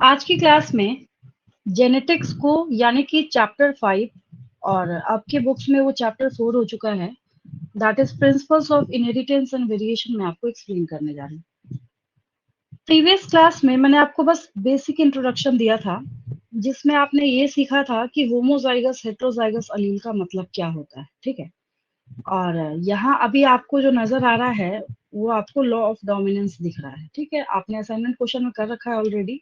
आज की क्लास में जेनेटिक्स को यानी कि चैप्टर 5 और आपके बुक्स में वो चैप्टर 4 हो चुका है, that is principles of inheritance and variation में आपको एक्सप्लेन करने जा रही हूँ। प्रीवियस क्लास में मैंने आपको बस बेसिक इंट्रोडक्शन दिया था, जिसमें आपने ये सीखा था कि होमोजाइगस हेटेरोजाइगस अलील का मतलब क्या होता है, ठीक है। और यहाँ अभी आपको जो नजर आ रहा है वो आपको लॉ ऑफ डोमिनेंस दिख रहा है, ठीक है। आपने असाइनमेंट क्वेश्चन में कर रखा है already,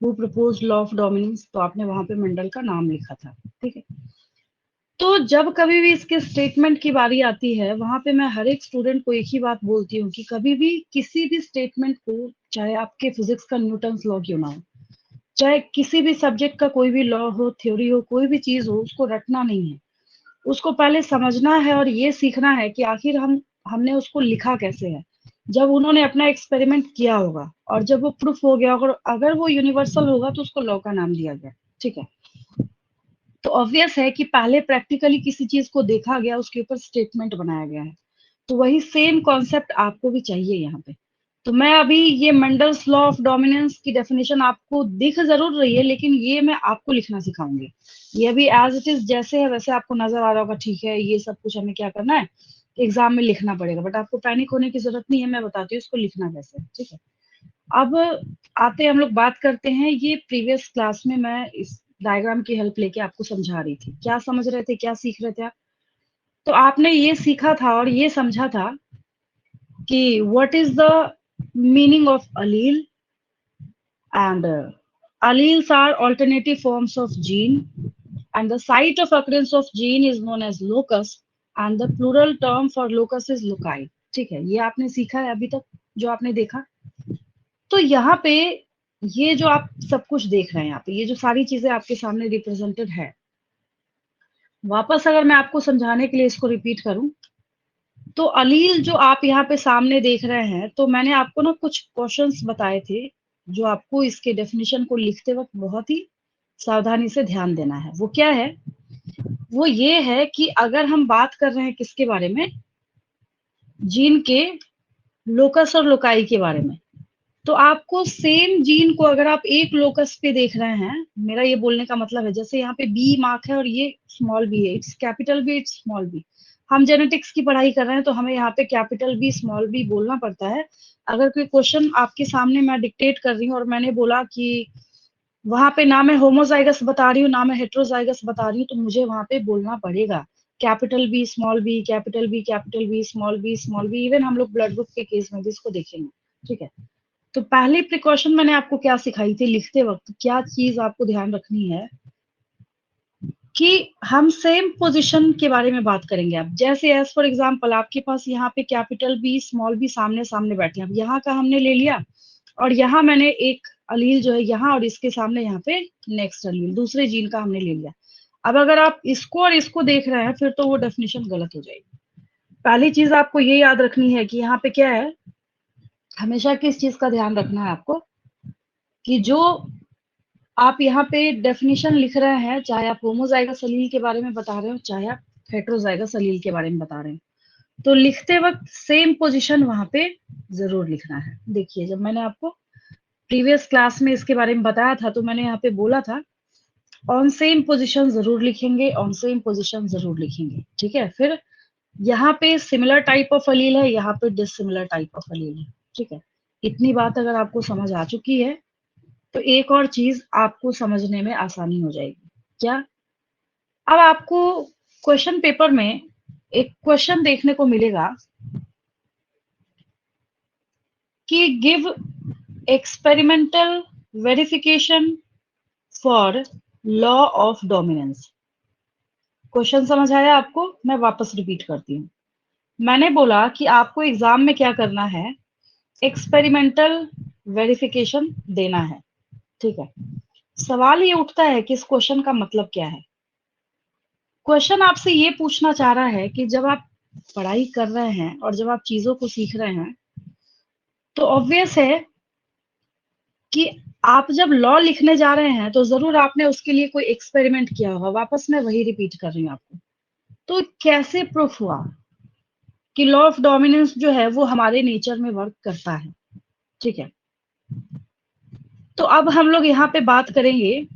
who propose law of dominance, तो आपने वहां पे मेंडल का नाम लिखा था, ठीक है। तो जब कभी भी इसके स्टेटमेंट की बारी आती है, वहां पे मैं हर एक स्टूडेंट को एक ही बात बोलती हूँ कि कभी भी किसी भी स्टेटमेंट को, चाहे आपके फिजिक्स का न्यूटन्स लॉ क्यों ना हो, चाहे किसी भी सब्जेक्ट का कोई भी लॉ हो, थ्योरी हो, कोई भी चीज हो, उसको रटना नहीं है। उसको पहले समझना है और ये सीखना है कि आखिर हमने उसको लिखा कैसे है। जब उन्होंने अपना एक्सपेरिमेंट किया होगा और जब वो प्रूफ हो गया होगा, अगर वो यूनिवर्सल होगा तो उसको लॉ का नाम दिया गया, ठीक है। तो ऑब्वियस है कि पहले प्रैक्टिकली किसी चीज को देखा गया, उसके ऊपर स्टेटमेंट बनाया गया है। तो वही सेम कॉन्सेप्ट आपको भी चाहिए यहाँ पे। तो मैं अभी ये मंडल्स लॉ ऑफ डोमिनेंस की डेफिनेशन आपको दिख जरूर रही है, लेकिन ये मैं आपको लिखना सिखाऊंगी। ये अभी एज इट इज जैसे है वैसे आपको नजर आ रहा होगा, ठीक है। ये सब कुछ हमें क्या करना है, एग्जाम में लिखना पड़ेगा, बट आपको पैनिक होने की जरूरत नहीं है, मैं बताती हूँ इसको लिखना कैसे है, ठीक है। अब आते हम लोग बात करते हैं, ये प्रीवियस क्लास में मैं इस डायग्राम की हेल्प लेके आपको समझा रही थी। क्या समझ रहे थे, क्या सीख रहे थे आप? तो आपने ये सीखा था और ये समझा था कि what is the meaning of allele, and alleles are alternative forms of gene, and the site of occurrence of gene is known as locus, and the plural term for locus is loci। ठीक है, ये आपने सीखा है अभी तक जो आपने देखा। तो यहाँ पे ये जो आप सब कुछ देख रहे हैं, यहाँ पे ये जो सारी चीजें आपके सामने रिप्रेजेंटेड है, वापस अगर मैं आपको समझाने के लिए इसको रिपीट करूं, तो अलील जो आप यहाँ पे सामने देख रहे हैं, तो मैंने आपको ना कुछ क्वेश्चंस बताए थे जो आपको इसके डेफिनेशन को लिखते वक्त बहुत ही सावधानी से ध्यान देना है। वो क्या है? वो ये है कि अगर हम बात कर रहे हैं किसके बारे में, जीन के लोकस और लोकाई के बारे में, तो आपको सेम जीन को अगर आप एक लोकस पे देख रहे हैं, मेरा ये बोलने का मतलब है जैसे यहाँ पे बी मार्क है और ये स्मॉल बी है, it's capital B, it's small B. हम जेनेटिक्स की पढ़ाई कर रहे हैं तो हमें यहाँ पे कैपिटल बी स्मॉल बी बोलना पड़ता है। अगर कोई क्वेश्चन आपके सामने मैं डिक्टेट कर रही हूँ और मैंने बोला कि वहां पे ना मैं होमोजाइगस बता रही हूँ ना मैं हेट्रोजाइगस बता रही हूँ, तो मुझे वहां पे बोलना पड़ेगा capital B small B, capital B capital B, small B small B. Even हम लोग ब्लड ग्रुप के केस में भी इसको देखेंगे, ठीक है। तो पहली प्रिकॉशन मैंने आपको क्या सिखाई थी, लिखते वक्त क्या चीज आपको ध्यान रखनी है कि हम सेम पोजीशन के बारे में बात करेंगे। अब जैसे एज फॉर एग्जांपल आपके पास यहाँ पे कैपिटल बी स्मॉल बी सामने सामने बैठे हैं, अब यहाँ का हमने ले लिया और यहाँ मैंने एक अलील जो है यहाँ और इसके सामने यहाँ पे नेक्स्ट अलील दूसरे जीन का हमने ले लिया। अब अगर आप इसको और इसको देख रहे हैं, फिर तो वो डेफिनेशन गलत हो जाएगी। पहली चीज आपको ये याद रखनी है कि यहाँ पे क्या है, हमेशा किस चीज का ध्यान रखना है आपको, कि जो आप यहाँ पे डेफिनेशन लिख रहे हैं, चाहे आप होमोजाइगस अलील के बारे में बता रहे हो, चाहे आप हेट्रोजाइगस अलील के बारे में बता रहे हैं, तो लिखते वक्त सेम पोजीशन वहां पे जरूर लिखना है। देखिए, जब मैंने आपको प्रीवियस क्लास में इसके बारे में बताया था, तो मैंने यहाँ पे बोला था ऑन सेम पोजीशन जरूर लिखेंगे, ऑन सेम पोजीशन जरूर लिखेंगे, ठीक है। फिर यहाँ पे सिमिलर टाइप ऑफ अलील है, यहाँ पे डिसिमिलर टाइप ऑफ अलील है, ठीक है। इतनी बात अगर आपको समझ आ चुकी है, तो एक और चीज आपको समझने में आसानी हो जाएगी। क्या? अब आपको क्वेश्चन पेपर में एक क्वेश्चन देखने को मिलेगा कि give experimental verification for law of dominance. Question समझ आया आपको? मैं वापस रिपीट करती हूँ। मैंने बोला कि आपको एग्जाम में क्या करना है, एक्सपेरिमेंटल वेरिफिकेशन देना है, ठीक है। सवाल ये उठता है कि इस क्वेश्चन का मतलब क्या है। क्वेश्चन आपसे ये पूछना चाह रहा है कि जब आप पढ़ाई कर रहे हैं और जब आप चीजों को सीख रहे हैं, तो ऑब्वियस है कि आप जब लॉ लिखने जा रहे हैं तो जरूर आपने उसके लिए कोई एक्सपेरिमेंट किया होगा। वापस मैं वही रिपीट कर रही हूँ आपको। तो कैसे प्रूफ हुआ कि लॉ ऑफ डोमिनेंस जो है वो हमारे नेचर में वर्क करता है, ठीक है। तो अब हम लोग यहाँ पे बात करेंगे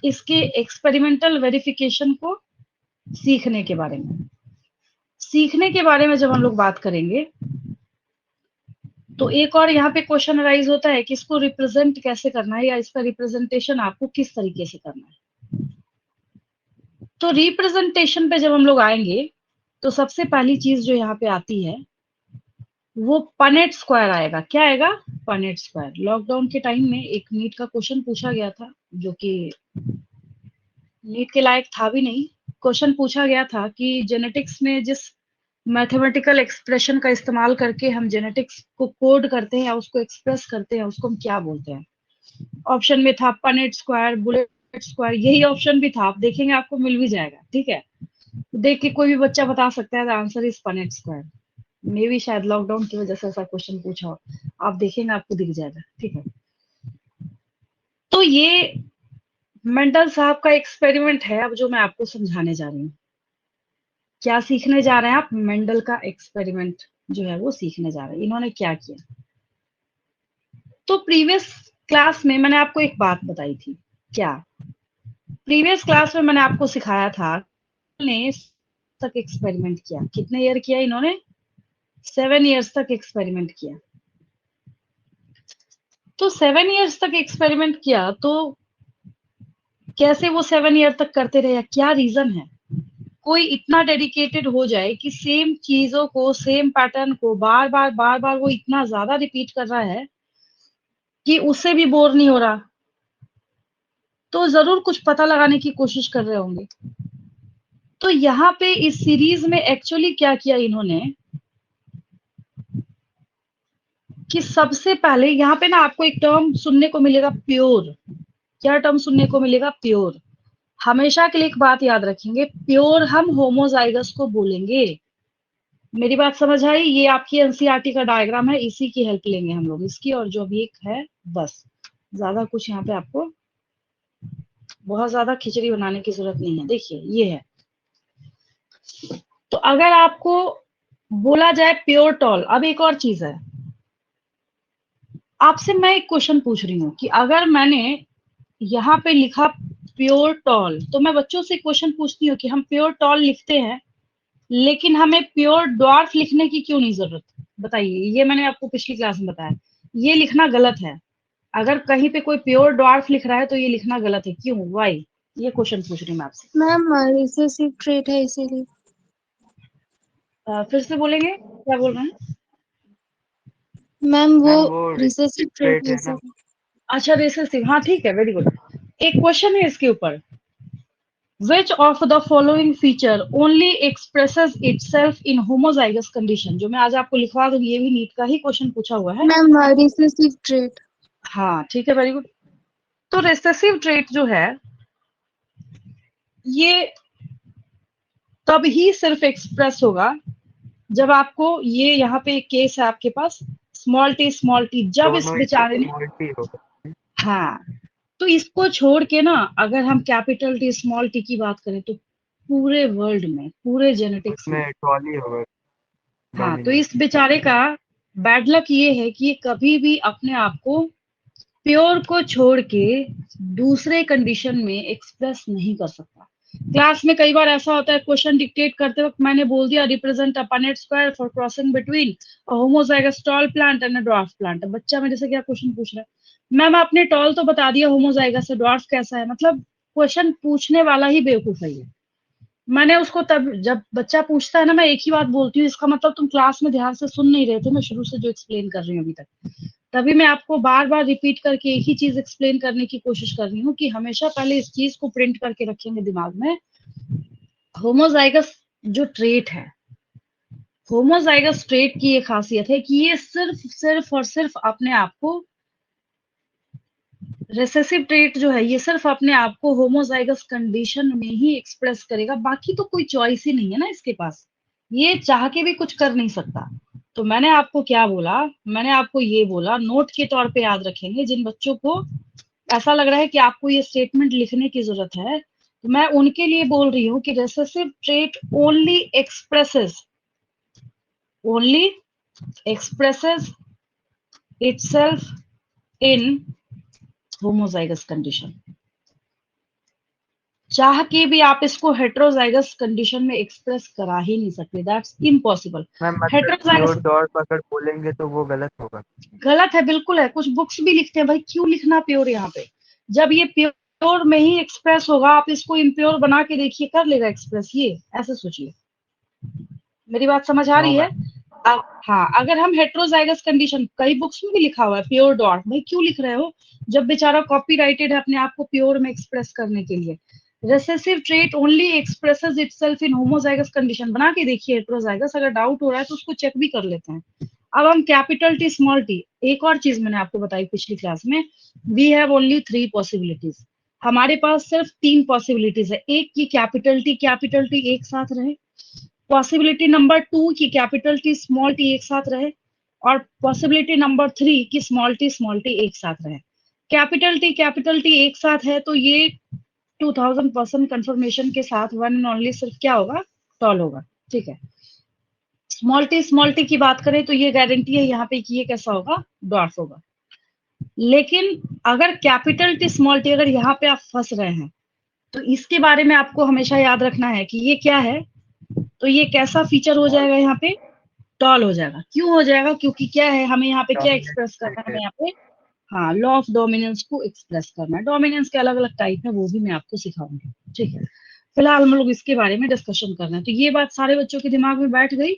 इसके एक्सपेरिमेंटल वेरिफिकेशन को सीखने के बारे में। सीखने के बारे में जब हम लोग बात करेंगे तो एक और यहाँ पे क्वेश्चन राइज होता है कि इसको रिप्रेजेंट कैसे करना है या इसका रिप्रेजेंटेशन आपको किस तरीके से करना है। तो रिप्रेजेंटेशन पे जब हम लोग आएंगे तो सबसे पहली चीज जो यहाँ पे आती है वो पनेट स्क्वायर आएगा। क्या आएगा? Punnett square. लॉकडाउन के टाइम में एक नीट का क्वेश्चन पूछा गया था जो कि नीट के लायक था भी नहीं। क्वेश्चन पूछा गया था कि जेनेटिक्स में जिस मैथमेटिकल एक्सप्रेशन का इस्तेमाल करके हम जेनेटिक्स को कोड करते हैं या उसको एक्सप्रेस करते हैं उसको हम क्या बोलते हैं। ऑप्शन में था पनेट स्क्वायर, बुलेट स्क्वायर, यही ऑप्शन भी था। आप देखेंगे आपको मिल भी जाएगा, ठीक है। देख के कोई भी बच्चा बता सकता है आंसर इज पनेट स्क्वायर। मे भी शायद लॉकडाउन की वजह से ऐसा क्वेश्चन पूछा हो, आप देखेंगे आपको दिख जाएगा, ठीक है। तो ये मेंडल साहब का एक्सपेरिमेंट है अब जो मैं आपको समझाने जा रही हूँ। क्या सीखने जा रहे हैं आप? मेंडल का एक्सपेरिमेंट जो है वो सीखने जा रहे हैं। इन्होंने क्या किया, तो प्रीवियस क्लास में मैंने आपको एक बात बताई थी। क्या? प्रीवियस क्लास में मैंने आपको सिखाया था ने तक एक्सपेरिमेंट किया। कितने ईयर किया इन्होंने? 7 ईयर्स तक एक्सपेरिमेंट किया। तो 7 ईयर्स तक एक्सपेरिमेंट किया तो कैसे वो 7 ईयर तक करते रहे? क्या रीजन है? कोई इतना डेडिकेटेड हो जाए कि सेम चीजों को, सेम पैटर्न को बार बार वो इतना ज्यादा रिपीट कर रहा है कि उससे भी बोर नहीं हो रहा, तो जरूर कुछ पता लगाने की कोशिश कर रहे होंगे। तो यहाँ पे इस सीरीज में एक्चुअली क्या किया इन्होंने कि सबसे पहले यहाँ पे ना आपको एक टर्म सुनने को मिलेगा, प्योर। क्या टर्म सुनने को मिलेगा? प्योर। हमेशा के लिए एक बात याद रखेंगे, प्योर हम होमोजाइगस को बोलेंगे। मेरी बात समझ आई? ये आपकी एनसीईआरटी का डायग्राम है, इसी की हेल्प लेंगे हम लोग, इसकी और जो भी एक है, बस। ज्यादा कुछ यहाँ पे आपको बहुत ज्यादा खिचड़ी बनाने की जरूरत नहीं है। देखिए ये है। तो अगर आपको बोला जाए प्योर टॉल, अब एक और चीज है, आपसे मैं एक क्वेश्चन पूछ रही हूँ कि अगर मैंने यहाँ पे लिखा प्योर टॉल, तो मैं बच्चों से क्वेश्चन पूछती हूँ कि हम प्योर टॉल लिखते हैं लेकिन हमें प्योर ड्वार्फ लिखने की क्यों नहीं जरूरत? बताइए। ये मैंने आपको पिछली क्लास में बताया, ये लिखना गलत है। अगर कहीं पे कोई प्योर ड्वार्फ लिख रहा है तो ये लिखना गलत है, क्यों? वाई? ये क्वेश्चन पूछ रही हूँ मैं आपसे। मैम रिसेसिव ट्रेट है इसीलिए। फिर से बोलेंगे, क्या बोल रहे हैं? मैम वो मैम वो रिसेसिव ट्रेट ट्रेट है है ना। इसीलिए। अच्छा, रिसेसिव, हाँ ठीक है, वेरी गुड। एक क्वेश्चन है इसके ऊपर, Which of the following feature only expresses itself in homozygous condition? जो मैं आज आपको लिखवा दूंगी, ये भी नीट का ही क्वेश्चन पूछा हुआ है। Ma'am recessive trait. हाँ ठीक है, वेरी गुड। तो रिसेसिव ट्रेट जो है ये तब ही सिर्फ एक्सप्रेस होगा जब आपको ये, यहाँ पे एक केस है आपके पास, स्मॉल टी, जब इस दोनों ही बेचारे ने, स्मॉल टी होगा। हाँ, तो इसको छोड़ के ना अगर हम कैपिटल टी स्मॉल टी की बात करें तो पूरे वर्ल्ड में, पूरे जेनेटिक्स में, उसमें ट्रॉली होगा हाँ, तो डोमिनेंट। इस बेचारे का बैड लक ये है कि ये कभी भी अपने आप को प्योर को छोड़ के दूसरे कंडीशन में एक्सप्रेस नहीं कर सकता। क्लास में कई बार ऐसा होता है, क्वेश्चन डिक्टेट करते वक्त मैंने बोल दिया represent a Punnett square for crossing between a homozygous tall plant and a dwarf plant. बच्चा मेरे से क्या क्वेश्चन पूछ रहा है, मैम आपने टॉल तो बता दिया, होमोजाइगस से ड्वार्फ कैसा है? मतलब क्वेश्चन पूछने वाला ही बेवकूफ है। मैंने उसको तब, जब बच्चा पूछता है ना, मैं एक ही बात बोलती हूँ, इसका मतलब तुम क्लास में ध्यान से सुन नहीं रहे थे, मैं शुरू से जो एक्सप्लेन कर रही हूँ अभी तक। तभी मैं आपको बार बार रिपीट करके एक ही चीज एक्सप्लेन करने की कोशिश कर रही हूँ कि हमेशा पहले इस चीज को प्रिंट करके रखेंगे दिमाग में। होमोजाइगस जो ट्रेट है, होमोजाइगस ट्रेट की ये खासियत है कि ये सिर्फ और सिर्फ अपने आप को, रिसेसिव ट्रेट जो है ये सिर्फ अपने आप को होमोजाइगस कंडीशन में ही एक्सप्रेस करेगा, बाकी तो कोई चॉइस ही नहीं है ना इसके पास, ये चाह के भी कुछ कर नहीं सकता। तो मैंने आपको क्या बोला? मैंने आपको ये बोला, नोट के तौर पे याद रखेंगे। जिन बच्चों को ऐसा लग रहा है कि आपको ये स्टेटमेंट लिखने की जरूरत है, तो मैं उनके लिए बोल रही हूँ कि recessive trait only expresses itself in homozygous condition. चाह के भी आप इसको हेट्रोजाइगस कंडीशन में एक्सप्रेस करा ही नहीं सकते, दैट्स इम्पॉसिबल। मैम मतलब हेट्रोजाइगस प्योर डॉट अगर बोलेंगे तो वो गलत होगा। गलत है, बिल्कुल है। कुछ बुक्स भी लिखते हैं, भाई क्यों लिखना प्योर यहाँ पे, जब ये प्योर में ही एक्सप्रेस होगा, आप इसको इम्प्योर बना के देखिए, कर लेगा एक्सप्रेस, ये ऐसे सोचिए। मेरी बात समझ आ नो रही है? मैम। हाँ, अगर हम हेट्रोजाइगस कंडीशन, कई बुक्स में भी लिखा हुआ है प्योर डॉट, भाई क्यों लिख रहे हो, जब बेचारा कॉपीराइटेड है अपने आप को प्योर में एक्सप्रेस करने के लिए। Recessive trait only expresses itself इन होमोजाइगस कंडीशन, बना के देखिए हेट्रोजाइगस, अगर डाउट हो रहा है तो उसको चेक भी कर लेते हैं। अब हम कैपिटल टी स्मॉल टी, एक और चीज मैंने आपको बताई पिछली क्लास में, वी हैव ओनली 3 पॉसिबिलिटीज, हमारे पास सिर्फ 3 पॉसिबिलिटीज है। एक की कैपिटल टी एक साथ रहे, पॉसिबिलिटी नंबर 2 की कैपिटल टी स्मॉल टी एक साथ रहे, और पॉसिबिलिटी नंबर 3 की स्मॉल टी एक साथ रहे। कैपिटल टी एक साथ है तो ये 2000% कंफर्मेशन के साथ वन एंड ओनली सिर्फ क्या होगा, टॉल होगा, ठीक है। स्मॉल टी की बात करें तो ये गारंटी है यहाँ पे कि ये कैसा होगा, डॉर्फ होगा। लेकिन अगर कैपिटल टी स्मॉल टी, अगर यहाँ पे आप फंस रहे हैं तो इसके बारे में आपको हमेशा याद रखना है कि ये क्या है, तो ये कैसा फीचर हो जाएगा, यहाँ पे टॉल हो जाएगा। क्यों हो जाएगा, क्योंकि क्या है, हमें यहाँ पे क्या एक्सप्रेस करना है, हमें यहाँ पे हाँ लॉ ऑफ डोमिनेंस को एक्सप्रेस करना है। डोमिनेंस के अलग अलग टाइप है, वो भी मैं आपको सिखाऊंगी, ठीक है। फिलहाल हम लोग इसके बारे में डिस्कशन कर रहे हैं, तो ये बात सारे बच्चों के दिमाग में बैठ गई।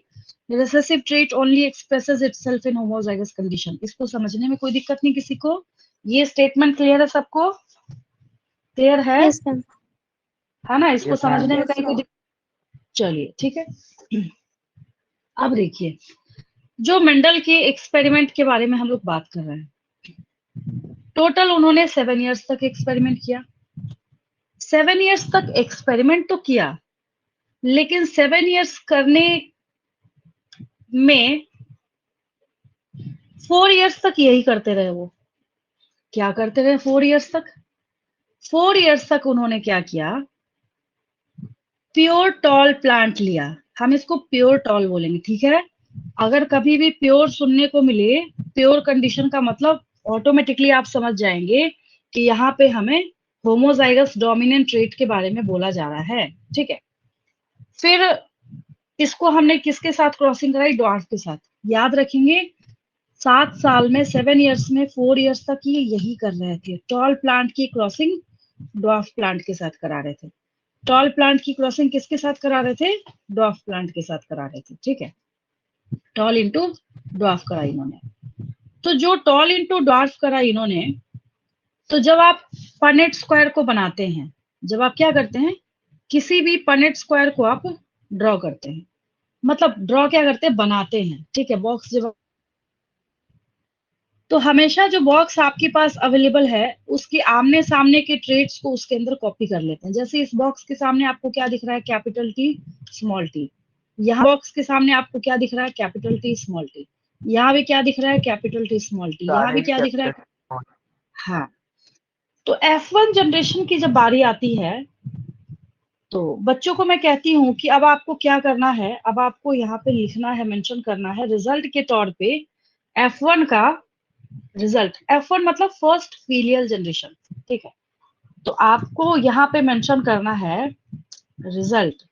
Recessive trait only expresses itself इन होमोजाइगस कंडीशन, इसको समझने में कोई दिक्कत नहीं किसी को, ये स्टेटमेंट क्लियर है सबको, क्लियर है? Yes, ma'am. है ना, इसको Yes, ma'am. समझने में कहीं कोई चलिए ठीक है। अब देखिए, जो मेंडल के एक्सपेरिमेंट के बारे में हम लोग बात कर रहे हैं, टोटल उन्होंने 7 इयर्स तक एक्सपेरिमेंट किया। 7 इयर्स तक एक्सपेरिमेंट तो किया, लेकिन 7 इयर्स करने में 4 इयर्स तक यही करते रहे। वो क्या करते रहे 4 इयर्स तक? 4 इयर्स तक उन्होंने क्या किया, प्योर टॉल प्लांट लिया, हम इसको प्योर टॉल बोलेंगे, ठीक है। अगर कभी भी प्योर सुनने को मिले, प्योर कंडीशन का मतलब ऑटोमेटिकली आप समझ जाएंगे कि यहाँ पे हमें होमोजाइगस डोमिनेंट ट्रेट के बारे में बोला जा रहा है, ठीक है। फिर इसको हमने किसके साथ क्रॉसिंग कराई, डॉर्फ के साथ। याद रखेंगे 7 साल में 7 इयर्स में 4 इयर्स तक ये यही कर रहे थे, टॉल प्लांट की क्रॉसिंग डॉर्फ प्लांट के साथ करा रहे थे। टॉल प्लांट की क्रॉसिंग किसके साथ करा रहे थे, डॉर्फ प्लांट के साथ करा रहे थे, ठीक है। टॉल इंटू डॉर्फ करा इन्होंने। तो जो टॉल इंटू डॉर्फ करा इन्होंने, तो जब आप पनेट स्क्वायर को बनाते हैं, जब आप क्या करते हैं, किसी भी पनेट स्क्वायर को आप ड्रॉ करते हैं, मतलब ड्रॉ क्या करते हैं, बनाते हैं, ठीक है। बॉक्स जब, तो हमेशा जो बॉक्स आपके पास अवेलेबल है उसके आमने सामने के ट्रेड्स को उसके अंदर कॉपी कर लेते हैं। जैसे इस बॉक्स के सामने आपको क्या दिख रहा है, कैपिटल टी स्मॉल टी। यहाँ बॉक्स के सामने आपको क्या दिख रहा है, कैपिटल टी स्मॉल टी। यहाँ भी क्या दिख रहा है, कैपिटल टी स्मॉल टी। यहाँ भी क्या दिख रहा है, हाँ। तो F1 जनरेशन की जब बारी आती है तो बच्चों को मैं कहती हूँ कि अब आपको क्या करना है, अब आपको यहाँ पे लिखना है, मेंशन करना है रिजल्ट के तौर पे F1 का रिजल्ट। F1 मतलब फर्स्ट फीलियल जनरेशन, ठीक है। तो आपको यहाँ पे मेंशन करना है रिजल्ट।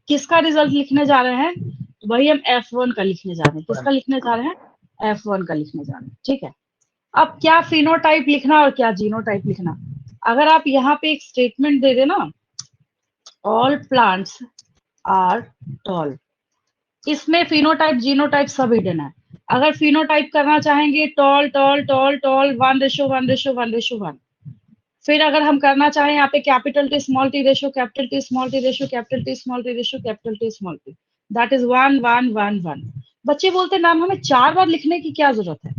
किसका रिजल्ट लिखने जा रहे हैं, तो वही हम F1 का लिखने जा रहे हैं। किसका लिखने जा रहे हैं, F1 का लिखने जा रहे हैं, ठीक है। अब क्या फिनोटाइप लिखना और क्या जीनोटाइप लिखना, अगर आप यहाँ पे एक स्टेटमेंट दे देना, ऑल प्लांट्स आर टॉल, इसमें फिनोटाइप जीनोटाइप सब हिडन है। अगर फिनोटाइप करना चाहेंगे टॉल टॉल टॉल टॉल 1:1:1:1। फिर अगर हम करना चाहें यहाँ पे capital T small T ratio, capital T small T ratio, capital T small T ratio, capital T small T, that is 1:1:1:1। बच्चे बोलते हैं मैम हमें 4 बार लिखने की क्या जरूरत है,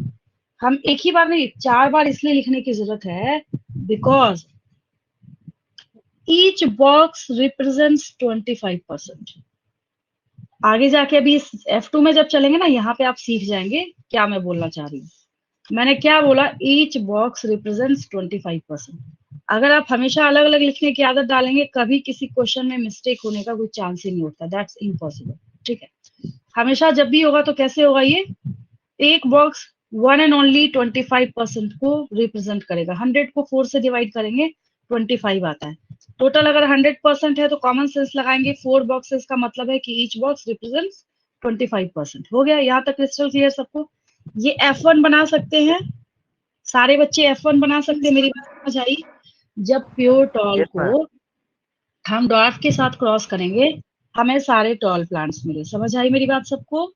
हम एक ही बार नहीं 4 बार इसलिए लिखने की जरूरत है बिकॉज ईच बॉक्स रिप्रेजेंट्स 25%। आगे जाके अभी इस F2 में जब चलेंगे ना, यहाँ पे आप सीख जाएंगे क्या मैं बोलना चाह रही हूँ। मैंने क्या बोला, ईच बॉक्स रिप्रेजेंट्स 25%। अगर आप हमेशा अलग अलग लिखने की आदत डालेंगे, कभी किसी क्वेश्चन में मिस्टेक होने का कोई चांस ही नहीं होता, दैट्स इम्पॉसिबल, ठीक है। हमेशा जब भी होगा तो कैसे होगा, ये एक बॉक्स वन एंड ओनली 25% को रिप्रेजेंट करेगा। 100 को 4 से डिवाइड करेंगे 25 आता है। टोटल अगर 100% है तो कॉमन सेंस लगाएंगे, 4 बॉक्सेस का मतलब है कि ईच बॉक्स रिप्रेजेंट्स 25%। हो गया यहाँ तक क्रिस्टल क्लियर सबको? ये F1 बना सकते हैं, सारे बच्चे F1 बना सकते हैं, मेरी बात समझ आई? जब प्योर टॉल यस मैम। को हम डॉर्फ के साथ क्रॉस करेंगे, हमें सारे टॉल प्लांट्स मिले। समझ आई मेरी बात सबको?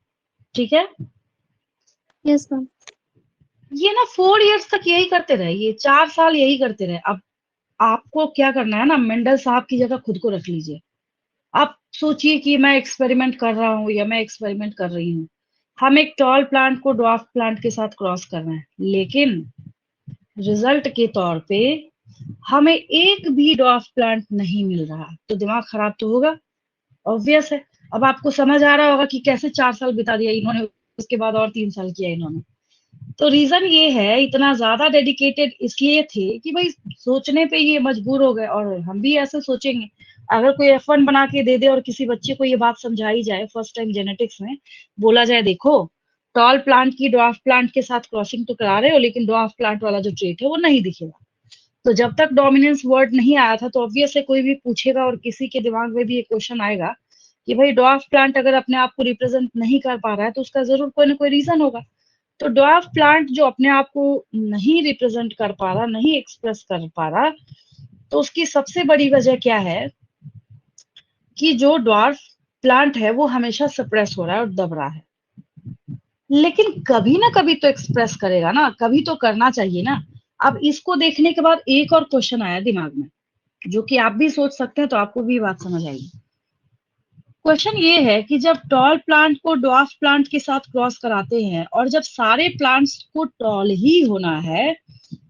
ठीक है, यस मैम। ये ना 4 इयर्स तक यही करते रहे, ये 4 साल यही करते रहे। अब आपको क्या करना है ना, मेंडल साहब की जगह खुद को रख लीजिए। आप सोचिए कि मैं एक्सपेरिमेंट कर रहा हूँ या मैं एक्सपेरिमेंट कर रही हूँ, हम एक टॉल प्लांट को ड्वार्फ प्लांट के साथ क्रॉस कर रहे हैं, लेकिन रिजल्ट के तौर पे हमें एक भी ड्वार्फ प्लांट नहीं मिल रहा, तो दिमाग खराब तो होगा, ऑब्वियस है। अब आपको समझ आ रहा होगा कि कैसे 4 साल बिता दिया इन्होंने, उसके बाद और 3 साल किया इन्होंने। तो रीजन ये है, इतना ज्यादा डेडिकेटेड इसलिए थे कि भाई सोचने पे ये मजबूर हो गए, और हम भी ऐसे सोचेंगे। अगर कोई F1 बना के दे दे और किसी बच्चे को ये बात समझाई जाए फर्स्ट टाइम जेनेटिक्स में, बोला जाए देखो टॉल प्लांट की ड्वार्फ प्लांट के साथ क्रॉसिंग तो करा रहे हो, लेकिन ड्वार्फ प्लांट वाला जो ट्रेट है वो नहीं दिखेगा। तो जब तक डोमिनेंस वर्ड नहीं आया था, तो ऑब्वियस है कोई भी पूछेगा और किसी के दिमाग में भी ये क्वेश्चन आएगा कि भाई ड्वार्फ प्लांट अगर अपने आप को रिप्रेजेंट नहीं कर पा रहा है तो उसका जरूर कोई ना कोई रीजन होगा। तो ड्वार्फ प्लांट जो अपने आप को नहीं रिप्रेजेंट कर पा रहा, नहीं एक्सप्रेस कर पा रहा, तो उसकी सबसे बड़ी वजह क्या है कि जो ड्वार्फ प्लांट है वो हमेशा सप्रेस हो रहा है और दब रहा है। लेकिन कभी ना कभी तो एक्सप्रेस करेगा ना, कभी तो करना चाहिए ना। अब इसको देखने के बाद एक और क्वेश्चन आया दिमाग में, जो कि आप भी सोच सकते हैं, तो आपको भी बात समझ आएगी। क्वेश्चन ये है कि जब टॉल प्लांट को ड्वार्फ प्लांट के साथ क्रॉस कराते हैं, और जब सारे प्लांट्स को टॉल ही होना है,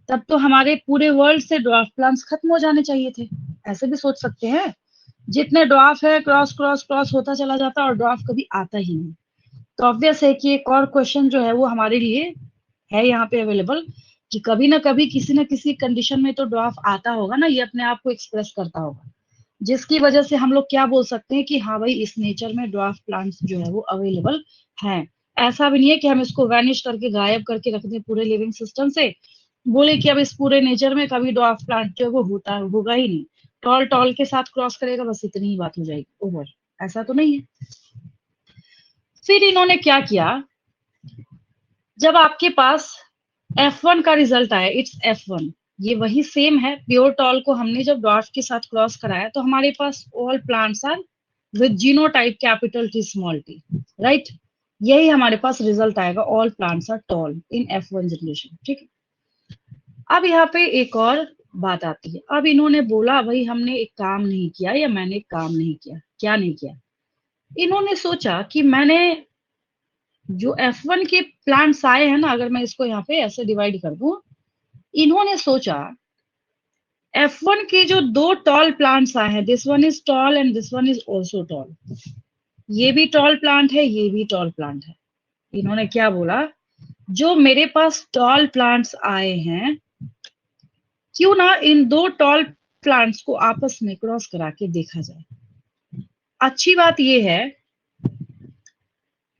तब तो हमारे पूरे वर्ल्ड से ड्वार्फ प्लांट्स खत्म हो जाने चाहिए थे। ऐसे भी सोच सकते हैं, जितने ड्वार्फ है क्रॉस क्रॉस क्रॉस होता चला जाता और ड्वार्फ कभी आता ही नहीं। तो ऑब्वियस है कि एक और क्वेश्चन जो है वो हमारे लिए है यहाँ पे अवेलेबल, कि कभी ना कभी किसी न किसी कंडीशन में तो ड्वार्फ आता होगा ना, ये अपने आप को एक्सप्रेस करता होगा, जिसकी वजह से हम लोग क्या बोल सकते हैं कि हाँ भाई इस नेचर में ड्वार्फ प्लांट्स जो है वो अवेलेबल हैं। ऐसा भी नहीं है कि हम इसको वैनिश करके गायब करके रख दें पूरे लिविंग सिस्टम से, बोले कि अब इस पूरे नेचर में कभी ड्वार्फ प्लांट जो है वो होगा ही नहीं, टॉल टॉल के साथ क्रॉस करेगा, बस इतनी ही बात हो जाएगी, ओवर। ऐसा तो नहीं है। फिर इन्होंने क्या किया, जब आपके पास F1 का रिजल्ट आया, इट्स F1, ये वही सेम है प्योर टॉल को हमने जब ड्वार्फ के साथ क्रॉस कराया, तो हमारे पास all plants are with genotype capital T small t, right? यही हमारे पास रिजल्ट आएगा, all plants are tall in F1 generation. ठीक है, अब यहाँ पे एक और बात आती है। अब इन्होंने बोला भाई हमने एक काम नहीं किया, या मैंने एक काम नहीं किया। क्या नहीं किया? इन्होंने सोचा कि मैंने जो F1 के प्लांट्स आए हैं ना, अगर मैं इसको यहाँ पे ऐसे डिवाइड कर दूं, इन्होंने सोचा F1 के जो 2 टॉल प्लांट्स आए हैं, this one is tall and this one is also tall, ये भी टॉल प्लांट है, ये भी टॉल प्लांट है। इन्होंने क्या बोला, जो मेरे पास टॉल प्लांट्स आए हैं, क्यों ना इन 2 टॉल प्लांट्स को आपस में क्रॉस करा के देखा जाए। अच्छी बात यह है